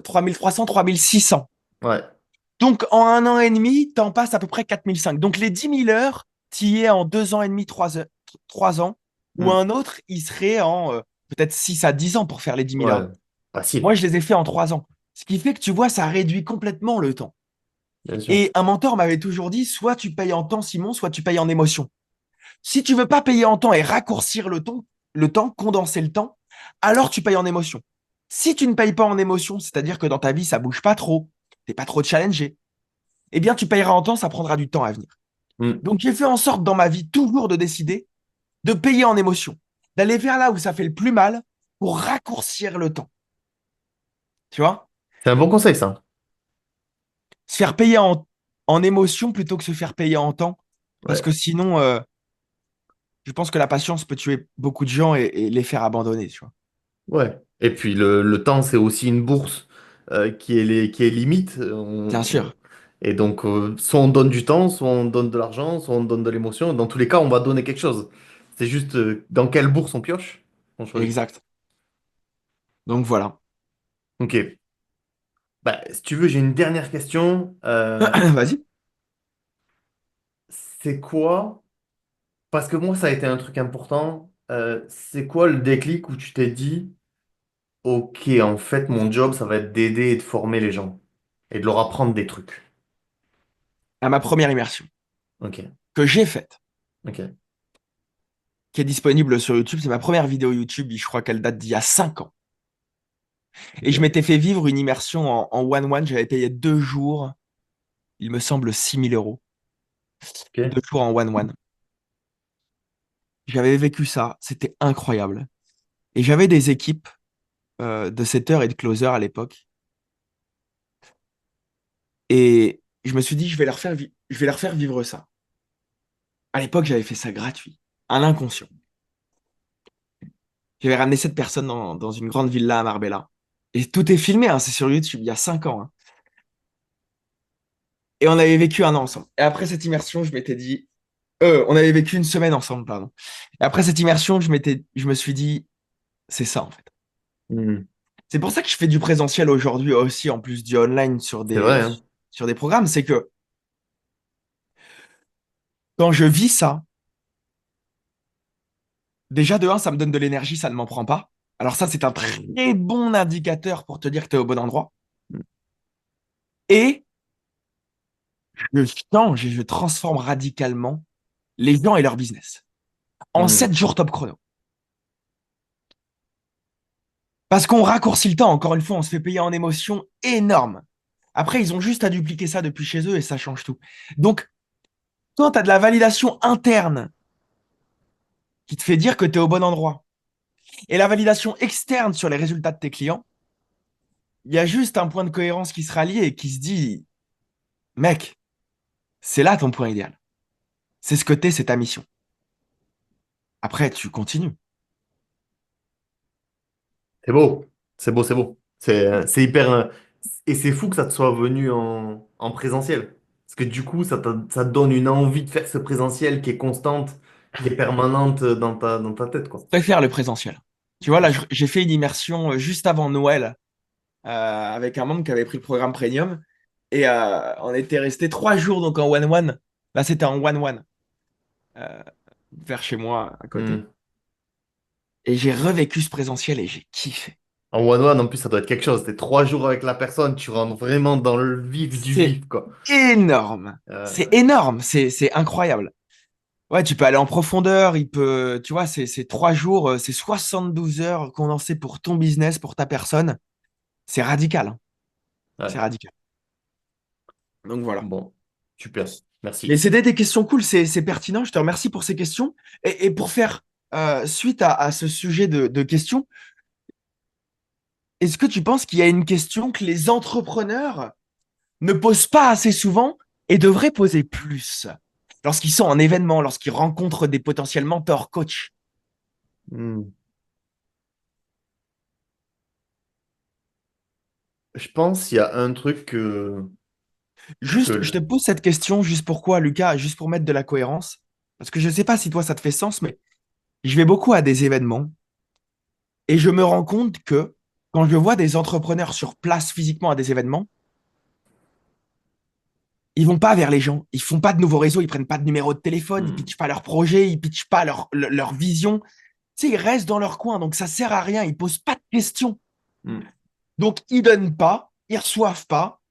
3300, 3600. Ouais. Donc, en 1 an et demi, t'en passes à peu près 4005. Donc, les 10 000 heures, t'y es en 2 ans et demi, 3 ans. Ou Hmm. un autre, il serait en peut-être 6 à 10 ans pour faire les 10 000 heures. Ouais. Facile, Moi, je les ai fait en 3 ans. Ce qui fait que tu vois, ça réduit complètement le temps. bien sûr. Et un mentor m'avait toujours dit, soit tu payes en temps, Simon, soit tu payes en émotion. Si tu veux pas payer en temps et raccourcir le temps, condenser le temps, alors tu payes en émotion. Si tu ne payes pas en émotion, c'est-à-dire que dans ta vie, ça bouge pas trop, t'es pas trop challengé, eh bien, tu payeras en temps, ça prendra du temps à venir. Hmm. Donc, j'ai fait en sorte dans ma vie toujours de décider de payer en émotion, d'aller vers là où ça fait le plus mal pour raccourcir le temps. Tu vois? C'est un bon conseil, ça. Se faire payer en émotion plutôt que se faire payer en temps. Parce Ouais. que sinon, je pense que la patience peut tuer beaucoup de gens et les faire abandonner, tu vois. Ouais. Et puis le temps, c'est aussi une bourse qui est limite. Bien sûr, Et donc, soit on donne du temps, soit on donne de l'argent, soit on donne de l'émotion. Dans tous les cas, on va donner quelque chose. C'est juste dans quelle bourse on pioche, on choisit. exact. Donc voilà. Ok. Bah, si tu veux, j'ai une dernière question. Vas-y. C'est quoi? Parce que moi, ça a été un truc important. C'est quoi le déclic où tu t'es dit, OK, en fait, mon job, ça va être d'aider et de former les gens et de leur apprendre des trucs. À ma première immersion OK, que j'ai faite, OK, qui est disponible sur YouTube. C'est ma première vidéo YouTube. Je crois qu'elle date d'il y a 5 ans. Et je OK, m'étais fait vivre une immersion en one-one. J'avais payé 2 jours, il me semble 6 000 euros. OK. 2 jours en one-one. J'avais vécu ça. C'était incroyable. Et j'avais des équipes de setters et de closers à l'époque. Et je me suis dit, je vais leur faire vivre ça. À l'époque, j'avais fait ça gratuit, à l'inconscient. J'avais ramené cette personne dans une grande villa à Marbella. Et tout est filmé, hein, c'est sur YouTube, il y a 5 ans, hein. Et on avait vécu 1 an ensemble. Et après cette immersion, je m'étais dit, on avait vécu une semaine ensemble, pardon. Et après cette immersion, je me suis dit, c'est ça en fait. Hmm. C'est pour ça que je fais du présentiel aujourd'hui aussi, en plus du online C'est vrai, hein? sur des programmes. C'est que quand je vis ça, déjà de un, ça me donne de l'énergie, ça ne m'en prend pas. Alors ça, c'est un très bon indicateur pour te dire que tu es au bon endroit. Et je change et je transforme radicalement les gens et leur business en Hmm. 7 jours top chrono. Parce qu'on raccourcit le temps, encore une fois, on se fait payer en émotion énorme. Après, ils ont juste à dupliquer ça depuis chez eux et ça change tout. Donc, quand tu as de la validation interne qui te fait dire que tu es au bon endroit et la validation externe sur les résultats de tes clients, il y a juste un point de cohérence qui se rallie et qui se dit, mec, c'est là ton point idéal. C'est ce que t'es, c'est ta mission. Après, tu continues. C'est beau. C'est beau, c'est beau. C'est hyper. Et c'est fou que ça te soit venu en présentiel. Parce que du coup, ça te donne une envie de faire ce présentiel qui est constante, qui est permanente dans ta tête, quoi. Je préfère le présentiel. Tu vois, Ah, là, j'ai fait une immersion juste avant Noël avec un membre qui avait pris le programme Premium. Et on était resté 3 jours donc en one-one. Là, c'était en one-one, euh, vers chez moi à côté. hmm. Et j'ai revécu ce présentiel et j'ai kiffé. En one-one, en plus, ça doit être quelque chose. T'es 3 jours avec la personne, tu rentres vraiment dans le vif du C'est vif, quoi. énorme. C'est Euh, énorme. C'est incroyable. Ouais, tu peux aller en profondeur. Tu vois, c'est 3 jours, c'est 72 heures condensées pour ton business, pour ta personne. C'est radical, hein. C'est ouais. radical. Donc voilà. Bon, super. Mais Merci. c'était des questions cool, c'est pertinent. Je te remercie pour ces questions. Et pour faire suite à ce sujet de questions, est-ce que tu penses qu'il y a une question que les entrepreneurs ne posent pas assez souvent et devraient poser plus lorsqu'ils sont en événement, lorsqu'ils rencontrent des potentiels mentors, coachs? Hmm. Je pense qu'il y a un truc Juste, je te que... pose cette question, juste pourquoi, Lucas, juste pour mettre de la cohérence. Parce que je ne sais pas si toi ça te fait sens, mais je vais beaucoup à des événements et je me rends compte que quand je vois des entrepreneurs sur place physiquement à des événements, ils vont pas vers les gens, ils font pas de nouveaux réseaux, ils prennent pas de numéro de téléphone, ils Hmm, pitchent pas leur projet, ils pitchent pas leur vision. Tu sais, ils restent dans leur coin, donc ça sert à rien, ils posent pas de questions. hmm, Donc ils donnent pas, ils reçoivent pas,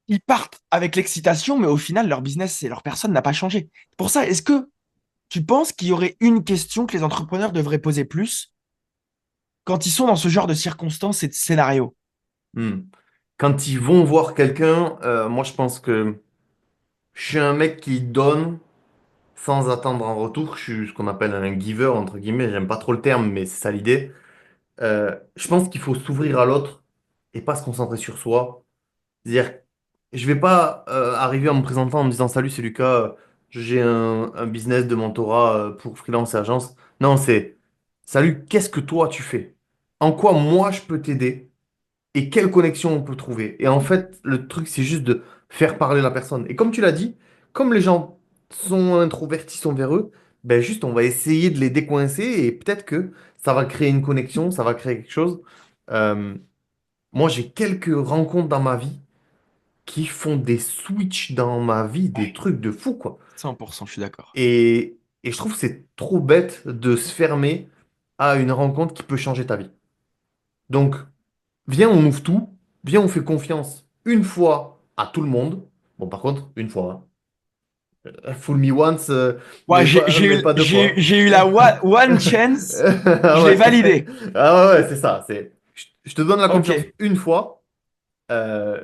ils partent avec l'excitation, mais au final, leur business et leur personne n'a pas changé. Pour ça, est-ce que tu penses qu'il y aurait une question que les entrepreneurs devraient poser plus quand ils sont dans ce genre de circonstances et de scénarios? hmm. Quand ils vont voir quelqu'un, moi je pense que je suis un mec qui donne sans attendre en retour. Je suis ce qu'on appelle un giver, entre guillemets. J'aime pas trop le terme, mais c'est ça l'idée. Je pense qu'il faut s'ouvrir à l'autre et pas se concentrer sur soi. C'est-à-dire, je vais pas arriver en me présentant en me disant salut, c'est Lucas, j'ai un business de mentorat pour freelance et agence. Non, c'est salut, qu'est-ce que toi tu fais? En quoi moi je peux t'aider? Et quelle connexion on peut trouver? Et en fait, le truc, c'est juste de faire parler la personne. Et comme tu l'as dit, comme les gens sont introvertis, sont véreux, ben juste on va essayer de les décoincer et peut-être que ça va créer une connexion, ça va créer quelque chose. Euh, Moi, j'ai quelques rencontres dans ma vie qui font des switches dans ma vie, des Ouais, trucs de fou, quoi. 100%, je suis d'accord. Et je trouve que c'est trop bête de se fermer à une rencontre qui peut changer ta vie. Donc, viens, on ouvre tout, viens, on fait confiance une fois à tout le monde. Bon, par contre, une fois, hein. Fool me once, Ouais, mais pas deux fois. j'ai eu la one chance, Ah je l'ai ouais, validé. ah ouais, ouais, c'est ça. Je te donne la Ok, confiance une fois. Euh,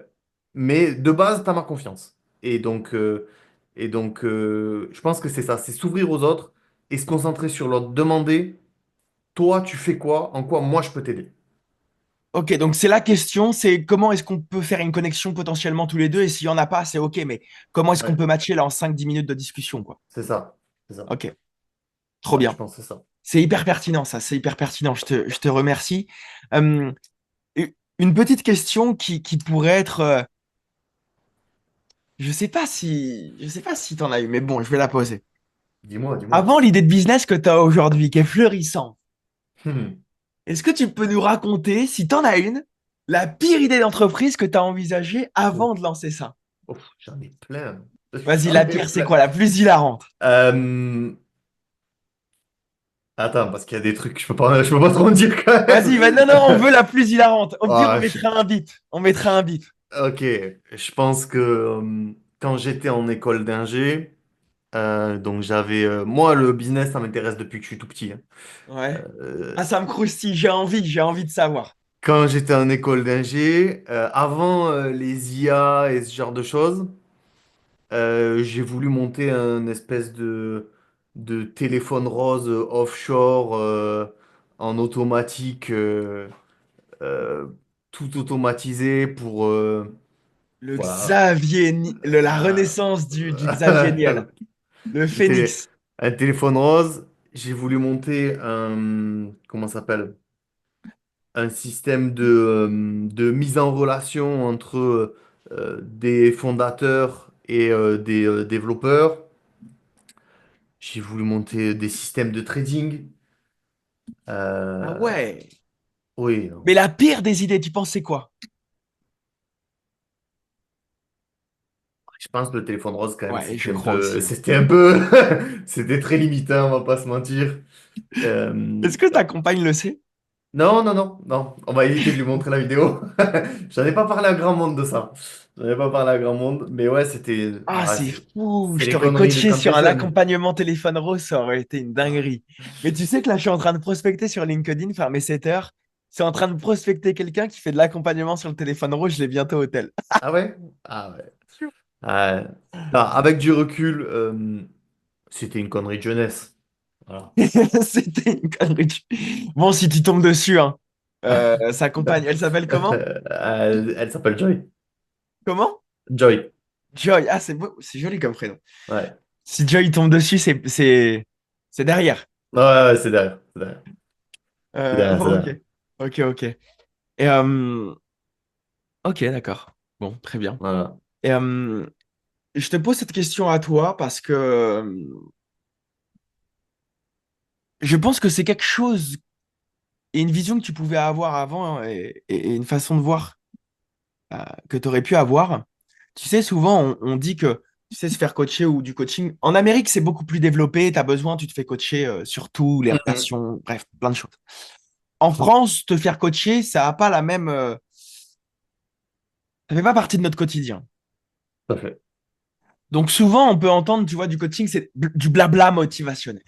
mais de base, tu as ma confiance. Et donc, je pense que c'est ça, c'est s'ouvrir aux autres et se concentrer sur l'autre. Demander, toi, tu fais quoi? En quoi moi je peux t'aider? ok, donc c'est la question, c'est comment est-ce qu'on peut faire une connexion potentiellement tous les deux, et s'il n'y en a pas, c'est ok, mais comment est-ce qu'on Ouais, peut matcher là en 5-10 minutes de discussion, quoi. c'est ça. C'est ça. Ok, trop Ouais, je bien. pense que c'est ça. C'est hyper pertinent, ça, c'est hyper pertinent, je te remercie. Euh, une petite question qui pourrait être, je sais pas si t'en as eu, mais bon, je vais la poser. Dis-moi, dis-moi. Avant l'idée de business que tu as aujourd'hui, qui est florissante, Hmm. est-ce que tu peux nous raconter, si t'en as une, la pire idée d'entreprise que tu as envisagée Oh, avant de lancer ça? oh, j'en ai plein. Vas-y, J'en la ai pire, c'est plein. quoi? La plus hilarante? Euh, Attends, parce qu'il y a des trucs, je peux pas trop en dire quand même. Vas-y, non, non, on veut la plus hilarante. Au pire, on Ah, mettra un bip. On mettra un bip. ok, je pense que quand j'étais en école d'ingé, donc j'avais... moi, le business, ça m'intéresse depuis que je suis tout petit, hein. Ouais. Euh, Ah, ça me croustille, j'ai envie de savoir. Quand j'étais en école d'ingé, avant les IA et ce genre de choses, j'ai voulu monter un espèce de téléphone rose offshore en automatique, euh, tout automatisé pour... Le voilà. Xavier, la Euh, renaissance du Xavier Niel. Le un, télé- phénix. un téléphone rose. J'ai voulu monter un... Comment ça s'appelle? un système de mise en relation entre des fondateurs et des développeurs. J'ai voulu monter des systèmes de trading. Ah Euh, ouais. oui, Mais non. la pire des idées, tu penses c'est quoi? Je pense que le téléphone rose, quand même, Ouais, je crois aussi, hein. c'était très limitant, on va pas se mentir. Est-ce que ta compagne le sait? Non, non, non, non. On va éviter de lui montrer la vidéo. J'en ai pas parlé à grand monde de ça. J'en ai pas parlé à grand monde. Mais ouais, Ah, c'est fou, c'est je les t'aurais conneries de coaché quand t'es sur un jeune. accompagnement téléphone rose, ça aurait été une dinguerie. Mais tu sais que là, je suis en train de prospecter sur LinkedIn, faire mes 7 heures. C'est en train de prospecter quelqu'un qui fait de l'accompagnement sur le téléphone rose, je l'ai bientôt au tel. Ah ouais? Ah ouais. Ouais. Non, avec du recul, c'était une connerie de jeunesse. Voilà. C'était une connerie. Bon, si tu tombes dessus, hein. Sa compagne, elle s'appelle comment? Elle s'appelle Joy. Comment? Joy. Joy. Ah, c'est beau, c'est joli comme prénom. Ouais. Si Joy tombe dessus, c'est derrière. Ouais, ouais, c'est derrière. C'est derrière. C'est derrière, c'est Bon, ok. derrière. Ok, ok. Et, ok, d'accord. Bon, très bien. Voilà. Et, je te pose cette question à toi parce que je pense que c'est quelque chose et une vision que tu pouvais avoir avant et une façon de voir que tu aurais pu avoir. Tu sais, souvent, on dit que tu sais se faire coacher ou du coaching. En Amérique, c'est beaucoup plus développé. Tu as besoin, tu te fais coacher sur tout, les Mhm. relations, bref, plein de choses. En France, te faire coacher, ça n'a pas la même. Ça fait pas partie de notre quotidien. Tout à fait. Donc souvent, on peut entendre, tu vois, du coaching, c'est du blabla motivationnel.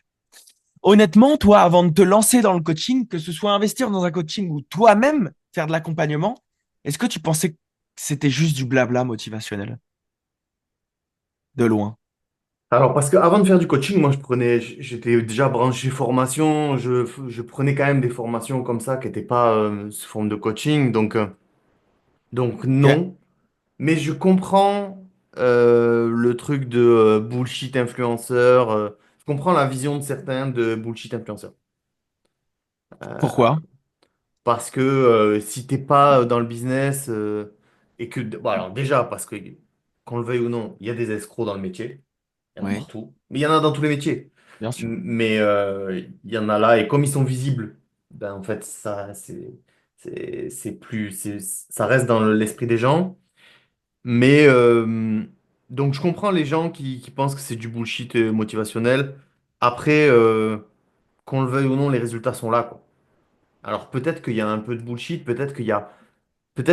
Honnêtement, toi, avant de te lancer dans le coaching, que ce soit investir dans un coaching ou toi-même faire de l'accompagnement, est-ce que tu pensais que c'était juste du blabla motivationnel? De loin. Alors, parce qu'avant de faire du coaching, moi, j'étais déjà branché formation. Je prenais quand même des formations comme ça qui n'étaient pas sous forme de coaching. Donc Ok. non. Mais je comprends le truc de bullshit influenceur. Je comprends la vision de certains de bullshit influenceur. Pourquoi? Parce que si t'es pas dans le business et que... Bon, alors déjà, parce que, qu'on le veuille ou non, il y a des escrocs dans le métier. Il y en a Oui, partout. Mais il y en a dans tous les métiers. bien sûr. Mais il y en a là, et comme ils sont visibles, ben en fait, c'est plus, ça reste dans l'esprit des gens. Mais donc, je comprends les gens qui pensent que c'est du bullshit motivationnel. Après, qu'on le veuille ou non, les résultats sont là, quoi. Alors, peut-être qu'il y a un peu de bullshit, peut-être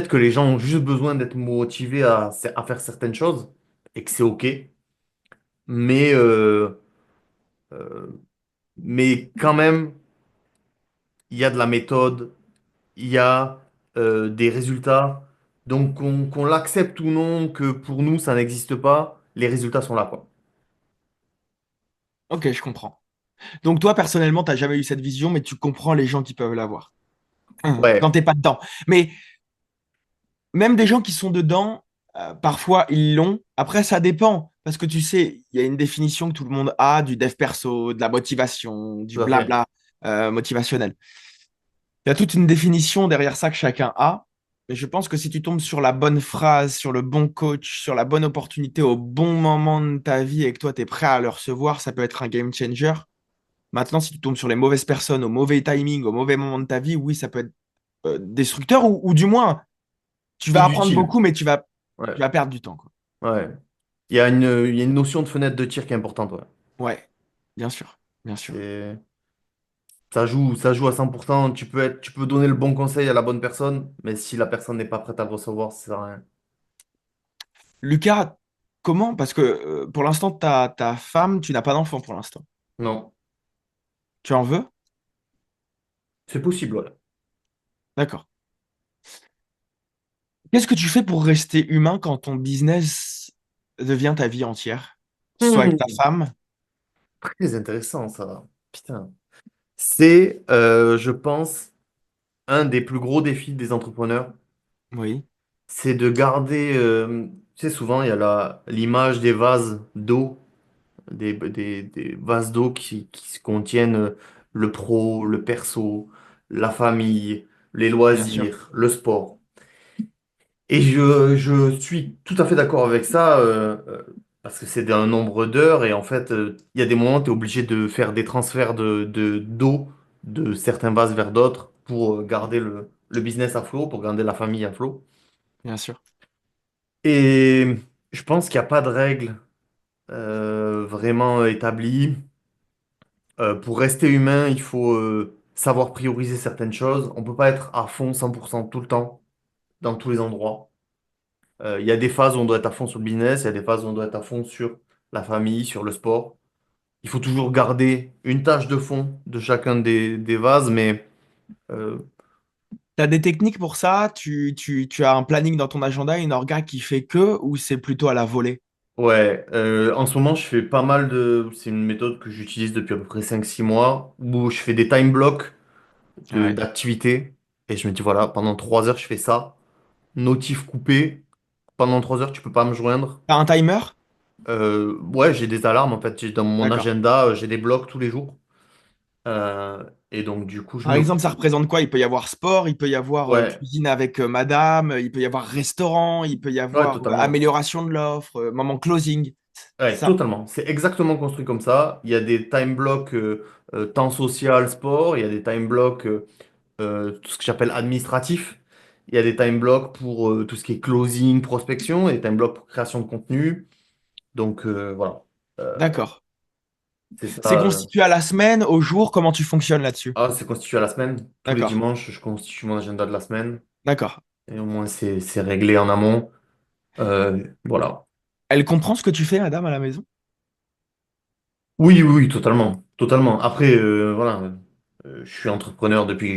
que les gens ont juste besoin d'être motivés à faire certaines choses et que c'est OK. Mais, euh, euh, mais quand même, il y a de la méthode, il y a des résultats. Donc, qu'on l'accepte ou non, que pour nous, ça n'existe pas, les résultats sont là, quoi. Ok, je comprends. Donc toi, personnellement, tu n'as jamais eu cette vision, mais tu comprends les gens qui peuvent l'avoir. Quand Ouais, t'es pas dedans. Mais même des gens qui sont dedans, parfois ils l'ont. Après, ça dépend. Parce que tu sais, il y a une définition que tout le monde a du dev perso, de la motivation, du tout à fait. blabla motivationnel. Il y a toute une définition derrière ça que chacun a. Mais je pense que si tu tombes sur la bonne phrase, sur le bon coach, sur la bonne opportunité au bon moment de ta vie et que toi, tu es prêt à le recevoir, ça peut être un game changer. Maintenant, si tu tombes sur les mauvaises personnes, au mauvais timing, au mauvais moment de ta vie, oui, ça peut être destructeur ou du moins, tu vas apprendre Inutile. beaucoup, mais Ouais, tu vas perdre du temps, quoi. ouais. Il y a une notion de fenêtre de tir qui est importante, ouais. Ouais, bien sûr, bien sûr. C'est, ça joue à 100%. Tu peux donner le bon conseil à la bonne personne, mais si la personne n'est pas prête à le recevoir, ça sert à rien. Lucas, comment? Parce que pour l'instant, ta femme, tu n'as pas d'enfant pour l'instant. Non, Tu en veux? c'est possible, ouais. D'accord. Qu'est-ce que tu fais pour rester humain quand ton business devient ta vie entière? Soit avec ta Hmm, femme? très intéressant, ça. Putain. Je pense, un des plus gros défis des entrepreneurs, Oui, c'est de garder, tu sais, souvent, il y a l'image des vases d'eau, des vases d'eau qui contiennent le pro, le perso, la famille, les Bien sûr, loisirs, le sport. Et je suis tout à fait d'accord avec ça, parce que c'est un nombre d'heures et en fait, il y a des moments où tu es obligé de faire des transferts d'eau de certains vases vers d'autres pour garder le business à flot, pour garder la famille à flot. bien sûr. Et je pense qu'il n'y a pas de règle vraiment établie. Pour rester humain, il faut savoir prioriser certaines choses. On peut pas être à fond 100% tout le temps, dans tous les endroits. Il y a des phases où on doit être à fond sur le business, il y a des phases où on doit être à fond sur la famille, sur le sport. Il faut toujours garder une tâche de fond de chacun des vases, mais euh, Tu as des techniques pour ça? Tu as un planning dans ton agenda, une orga qui fait que, ou c'est plutôt à la volée? ouais, en ce moment, je fais pas mal de... C'est une méthode que j'utilise depuis à peu près 5 6 mois, où je fais des time blocks Ouais. d'activités. Et je me dis, voilà, pendant 3 heures, je fais ça. Notif coupé. Pendant 3 heures, tu peux pas me joindre. T'as un timer? Ouais, j'ai des alarmes, en fait. Dans mon D'accord. agenda, j'ai des blocs tous les jours. Et donc, du coup, je Par me... exemple, ça représente quoi? Il peut y avoir sport, il peut y avoir Ouais, cuisine avec madame, il peut y avoir restaurant, il peut y ouais, avoir totalement. amélioration de l'offre, moment closing. C'est Ouais, ça? totalement. C'est exactement construit comme ça. Il y a des time blocks temps social, sport. Il y a des time blocks tout ce que j'appelle administratif. Il y a des time blocks pour tout ce qui est closing, prospection, et des time blocks pour création de contenu. Donc voilà. Euh, D'accord. c'est C'est ça. constitué à la semaine, au jour, comment tu fonctionnes là-dessus? Ah, c'est constitué à la semaine. Tous les D'accord. dimanches, je constitue mon agenda de la semaine. D'accord. Et au moins, c'est réglé en amont. Voilà. Elle comprend ce que tu fais, madame, à la maison? Oui, oui, oui, totalement. Totalement. Après, voilà. Je suis entrepreneur depuis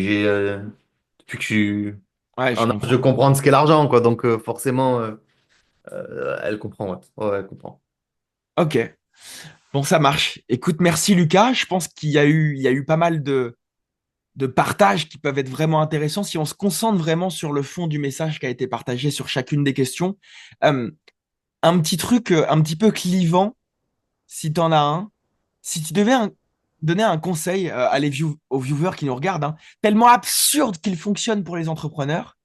que je suis Ouais, je en âge de comprends. comprendre ce qu'est l'argent, quoi. Donc, forcément, elle comprend, ouais. Ouais, elle comprend. Ok. Bon, ça marche. Écoute, merci Lucas. Je pense qu'il y a eu pas mal de partages qui peuvent être vraiment intéressants si on se concentre vraiment sur le fond du message qui a été partagé sur chacune des questions. Euh, un petit truc un petit peu clivant, si tu en as un, si tu devais donner un conseil aux viewers qui nous regardent, hein, tellement absurde qu'il fonctionne pour les entrepreneurs,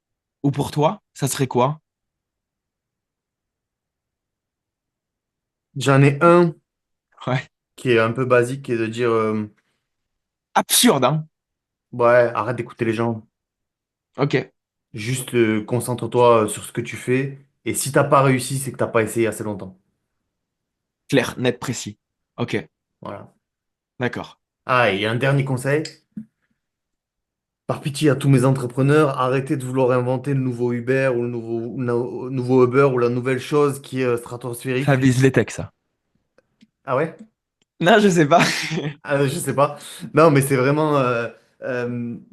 ou pour toi, ça serait quoi? J'en ai un Ouais. qui est un peu basique, qui est de dire, Absurde, hein? ouais, arrête d'écouter les gens. Ok. Juste concentre-toi sur ce que tu fais. Et si t'as pas réussi, c'est que t'as pas essayé assez longtemps. Clair, net, précis. Ok. Voilà. D'accord. Ah, et un dernier conseil. Par pitié à tous mes entrepreneurs, arrêtez de vouloir inventer le nouveau Uber ou le nouveau Uber ou la nouvelle chose qui est Ça stratosphérique. vise les techs, ça. Ah ouais? Non, je sais pas. Je sais pas. Non, mais c'est vraiment...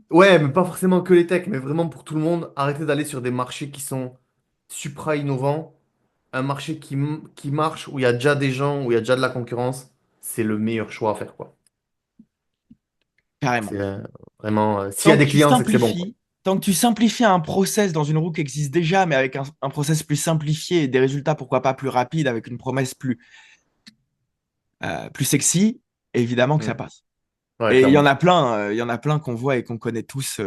ouais, mais pas forcément que les techs, mais vraiment pour tout le monde. Arrêtez d'aller sur des marchés qui sont supra-innovants. Un marché qui marche, où il y a déjà des gens, où il y a déjà de la concurrence, c'est le meilleur choix à faire, quoi. Carrément. C'est vraiment... s'il y a Tant que des tu clients, c'est que c'est bon, quoi. simplifies, tant que tu simplifies un process dans une roue qui existe déjà, mais avec un process plus simplifié et des résultats, pourquoi pas plus rapides, avec une promesse plus sexy, évidemment que ça Mm. passe. Ouais, Et clairement. il y en a plein qu'on voit et qu'on connaît tous,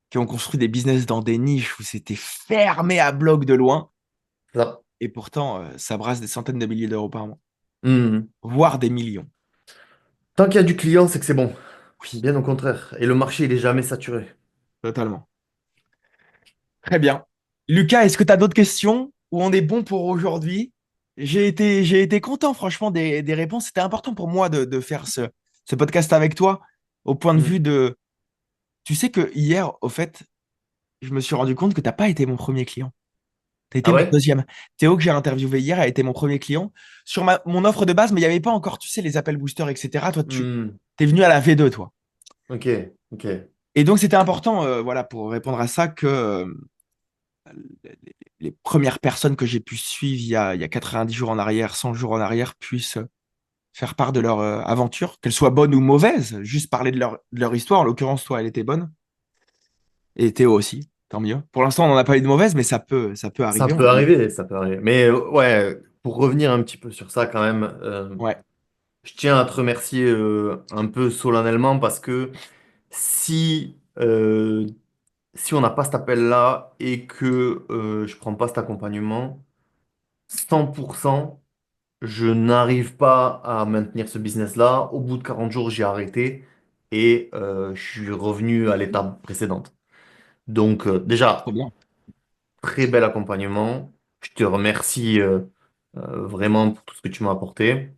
qui ont construit des business dans des niches où c'était fermé à bloc de loin, C'est ça. et pourtant, ça brasse des centaines de milliers d'euros par mois, Mm. voire des millions. Tant qu'il y a du client, c'est que c'est bon. Oui, Bien au contraire. Et le marché, il est jamais saturé. totalement. Très bien. Lucas, est-ce que tu as d'autres questions ou on est bon pour aujourd'hui? J'ai été content, franchement, des réponses. C'était important pour moi de faire ce podcast avec toi, au point de Mm. vue de... Tu sais que hier, au fait, je me suis rendu compte que tu n'as pas été mon premier client. Tu as été Ah mon ouais? deuxième. Théo, que j'ai interviewé hier, a été mon premier client sur mon offre de base, mais il n'y avait pas encore, tu sais, les appels boosters, etc. Toi, tu Mm. es venu à la V2, toi. Ok, ok. Et donc, c'était important, voilà, pour répondre à ça, que les premières personnes que j'ai pu suivre il y a 90 jours en arrière, 100 jours en arrière, puissent faire part de leur aventure, qu'elle soit bonne ou mauvaise, juste parler de leur histoire. En l'occurrence, toi, elle était bonne. Et Théo aussi, tant mieux. Pour l'instant, on n'en a pas eu de mauvaise, mais ça peut Ça arriver, on peut est humain. arriver, ça peut arriver. Mais ouais, pour revenir un petit peu sur ça quand même, Ouais, je tiens à te remercier un peu solennellement parce que si si on n'a pas cet appel-là et que je prends pas cet accompagnement, 100%, je n'arrive pas à maintenir ce business-là. Au bout de 40 jours, j'ai arrêté et je suis revenu à l'étape précédente. Donc, Trop déjà, bien. très bel accompagnement. Je te remercie vraiment pour tout ce que tu m'as apporté.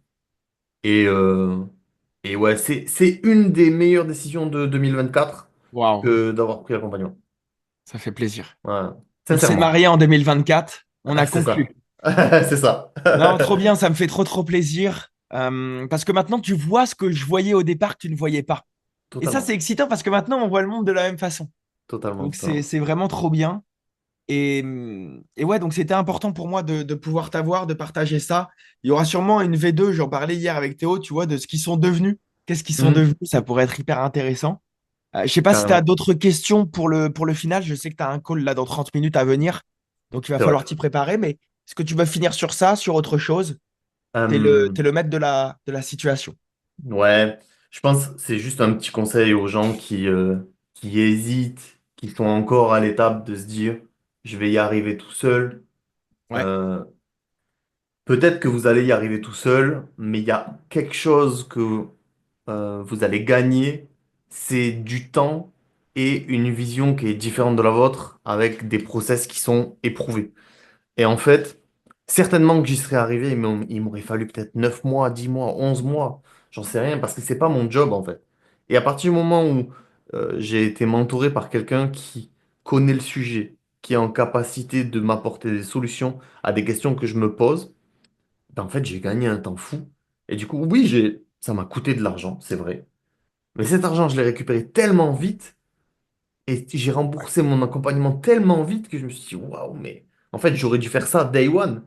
Et, euh, et ouais, c'est une des meilleures décisions de 2024 Waouh, que d'avoir pris l'accompagnement. ça fait plaisir. Voilà. On s'est Sincèrement. marié en 2024, on a C'est ça. conclu. C'est ça. Non, trop bien, ça me fait trop trop plaisir. Parce que maintenant tu vois ce que je voyais au départ que tu ne voyais pas. Et ça, c'est Totalement. excitant parce que maintenant on voit le monde de la même façon. Totalement, Donc c'est totalement. c'est vraiment trop bien. Et ouais, donc c'était important pour moi de pouvoir t'avoir, de partager ça. Il y aura sûrement une V2, j'en parlais hier avec Théo, tu vois, de ce qu'ils sont devenus. Qu'est-ce qu'ils sont Mhm. devenus? Ça pourrait être hyper intéressant. Je sais pas si tu as Carrément. d'autres questions pour le final. Je sais que tu as un call là dans 30 minutes à venir. Donc il va C'est vrai. falloir t'y préparer. Mais est-ce que tu vas finir sur ça, sur autre chose? Euh, T'es le maître de la situation. ouais, je pense que c'est juste un petit conseil aux gens qui hésitent, qui sont encore à l'étape de se dire, je vais y arriver tout seul. Ouais, Euh, Peut-être que vous allez y arriver tout seul, mais il y a quelque chose que vous allez gagner, c'est du temps et une vision qui est différente de la vôtre avec des process qui sont éprouvés. Et en fait, certainement que j'y serais arrivé, mais il m'aurait fallu peut-être 9 mois, 10 mois, 11 mois, j'en sais rien, parce que c'est pas mon job en fait. Et à partir du moment où j'ai été mentoré par quelqu'un qui connaît le sujet, qui est en capacité de m'apporter des solutions à des questions que je me pose, ben, en fait, j'ai gagné un temps fou. Et du coup, oui, ça m'a coûté de l'argent, c'est vrai. Mais cet argent, je l'ai récupéré tellement vite et j'ai remboursé mon accompagnement tellement vite que je me suis dit, waouh, mais en fait, j'aurais dû faire ça day one.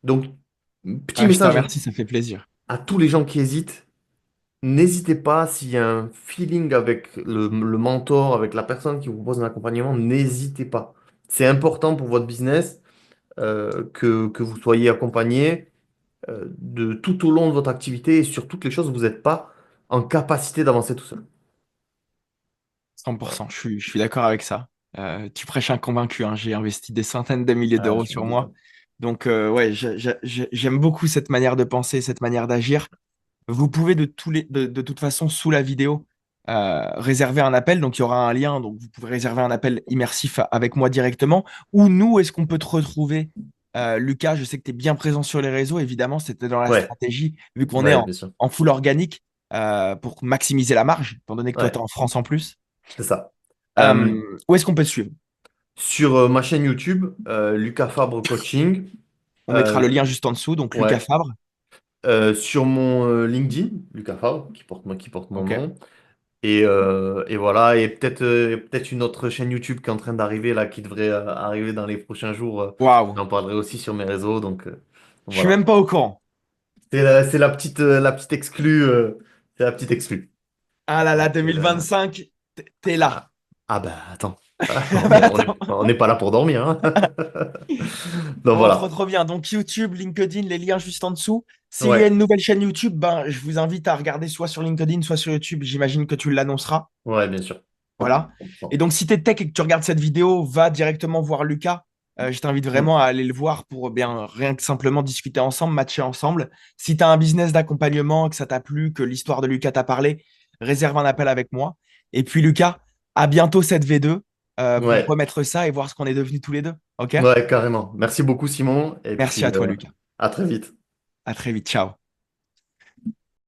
Donc, petit ah, je te message remercie, ça fait plaisir. à tous les gens qui hésitent. N'hésitez pas, s'il y a un feeling avec le mentor, avec la personne qui vous propose un accompagnement, n'hésitez pas. C'est important pour votre business que vous soyez accompagné de tout au long de votre activité et sur toutes les choses, vous n'êtes pas en capacité d'avancer tout seul. 100%, je suis d'accord avec ça. Tu prêches un convaincu, hein. J'ai investi des centaines de milliers Ah, d'euros je me sur doute. moi. Donc, ouais, j'aime beaucoup cette manière de penser, cette manière d'agir. Vous pouvez de toute façon, sous la vidéo, réserver un appel. Donc, il y aura un lien. Donc, vous pouvez réserver un appel immersif avec moi directement. Ou nous, est-ce qu'on peut te retrouver, Lucas? Je sais que tu es bien présent sur les réseaux. Évidemment, c'était dans la Ouais, stratégie, vu qu'on est ouais, en, bien sûr. en full organique, pour maximiser la marge, étant donné que toi, tu es Ouais, en France en plus. c'est ça. Euh, Où est-ce qu'on peut te suivre? Sur ma chaîne YouTube, Lucas Fabre Coaching, On mettra euh, le lien juste en dessous. Donc, Lucas ouais, Fabre. sur mon LinkedIn, Lucas Fabre, qui porte mon OK. nom. Et voilà, et peut-être une autre chaîne YouTube qui est en train d'arriver là, qui devrait arriver dans les prochains jours. Waouh. J'en parlerai aussi sur mes réseaux, donc Je suis voilà. même pas au courant. C'est la petite exclue. C'est la petite exclue. Ah là là, Donc, 2025, t'es là. ah, ah bah attends, Attends. on n'est pas là pour dormir, hein. Donc Bon, trop voilà. trop bien. Donc YouTube, LinkedIn, les liens juste en dessous. S'il y a Ouais, une nouvelle chaîne YouTube, ben, je vous invite à regarder soit sur LinkedIn, soit sur YouTube. J'imagine que tu l'annonceras. ouais, bien sûr. Voilà. Et 100%. donc, si tu es tech et que tu regardes cette vidéo, va directement voir Lucas. Je t'invite Hmm. vraiment à aller le voir pour bien rien que simplement discuter ensemble, matcher ensemble. Si tu as un business d'accompagnement, que ça t'a plu, que l'histoire de Lucas t'a parlé, réserve un appel avec moi. Et puis, Lucas, à bientôt cette V2 pour Ouais, remettre ça et voir ce qu'on est devenus tous les deux. OK? ouais, carrément. Merci beaucoup, Simon. Et Merci puis à toi, Lucas. à très vite. À très vite. Ciao.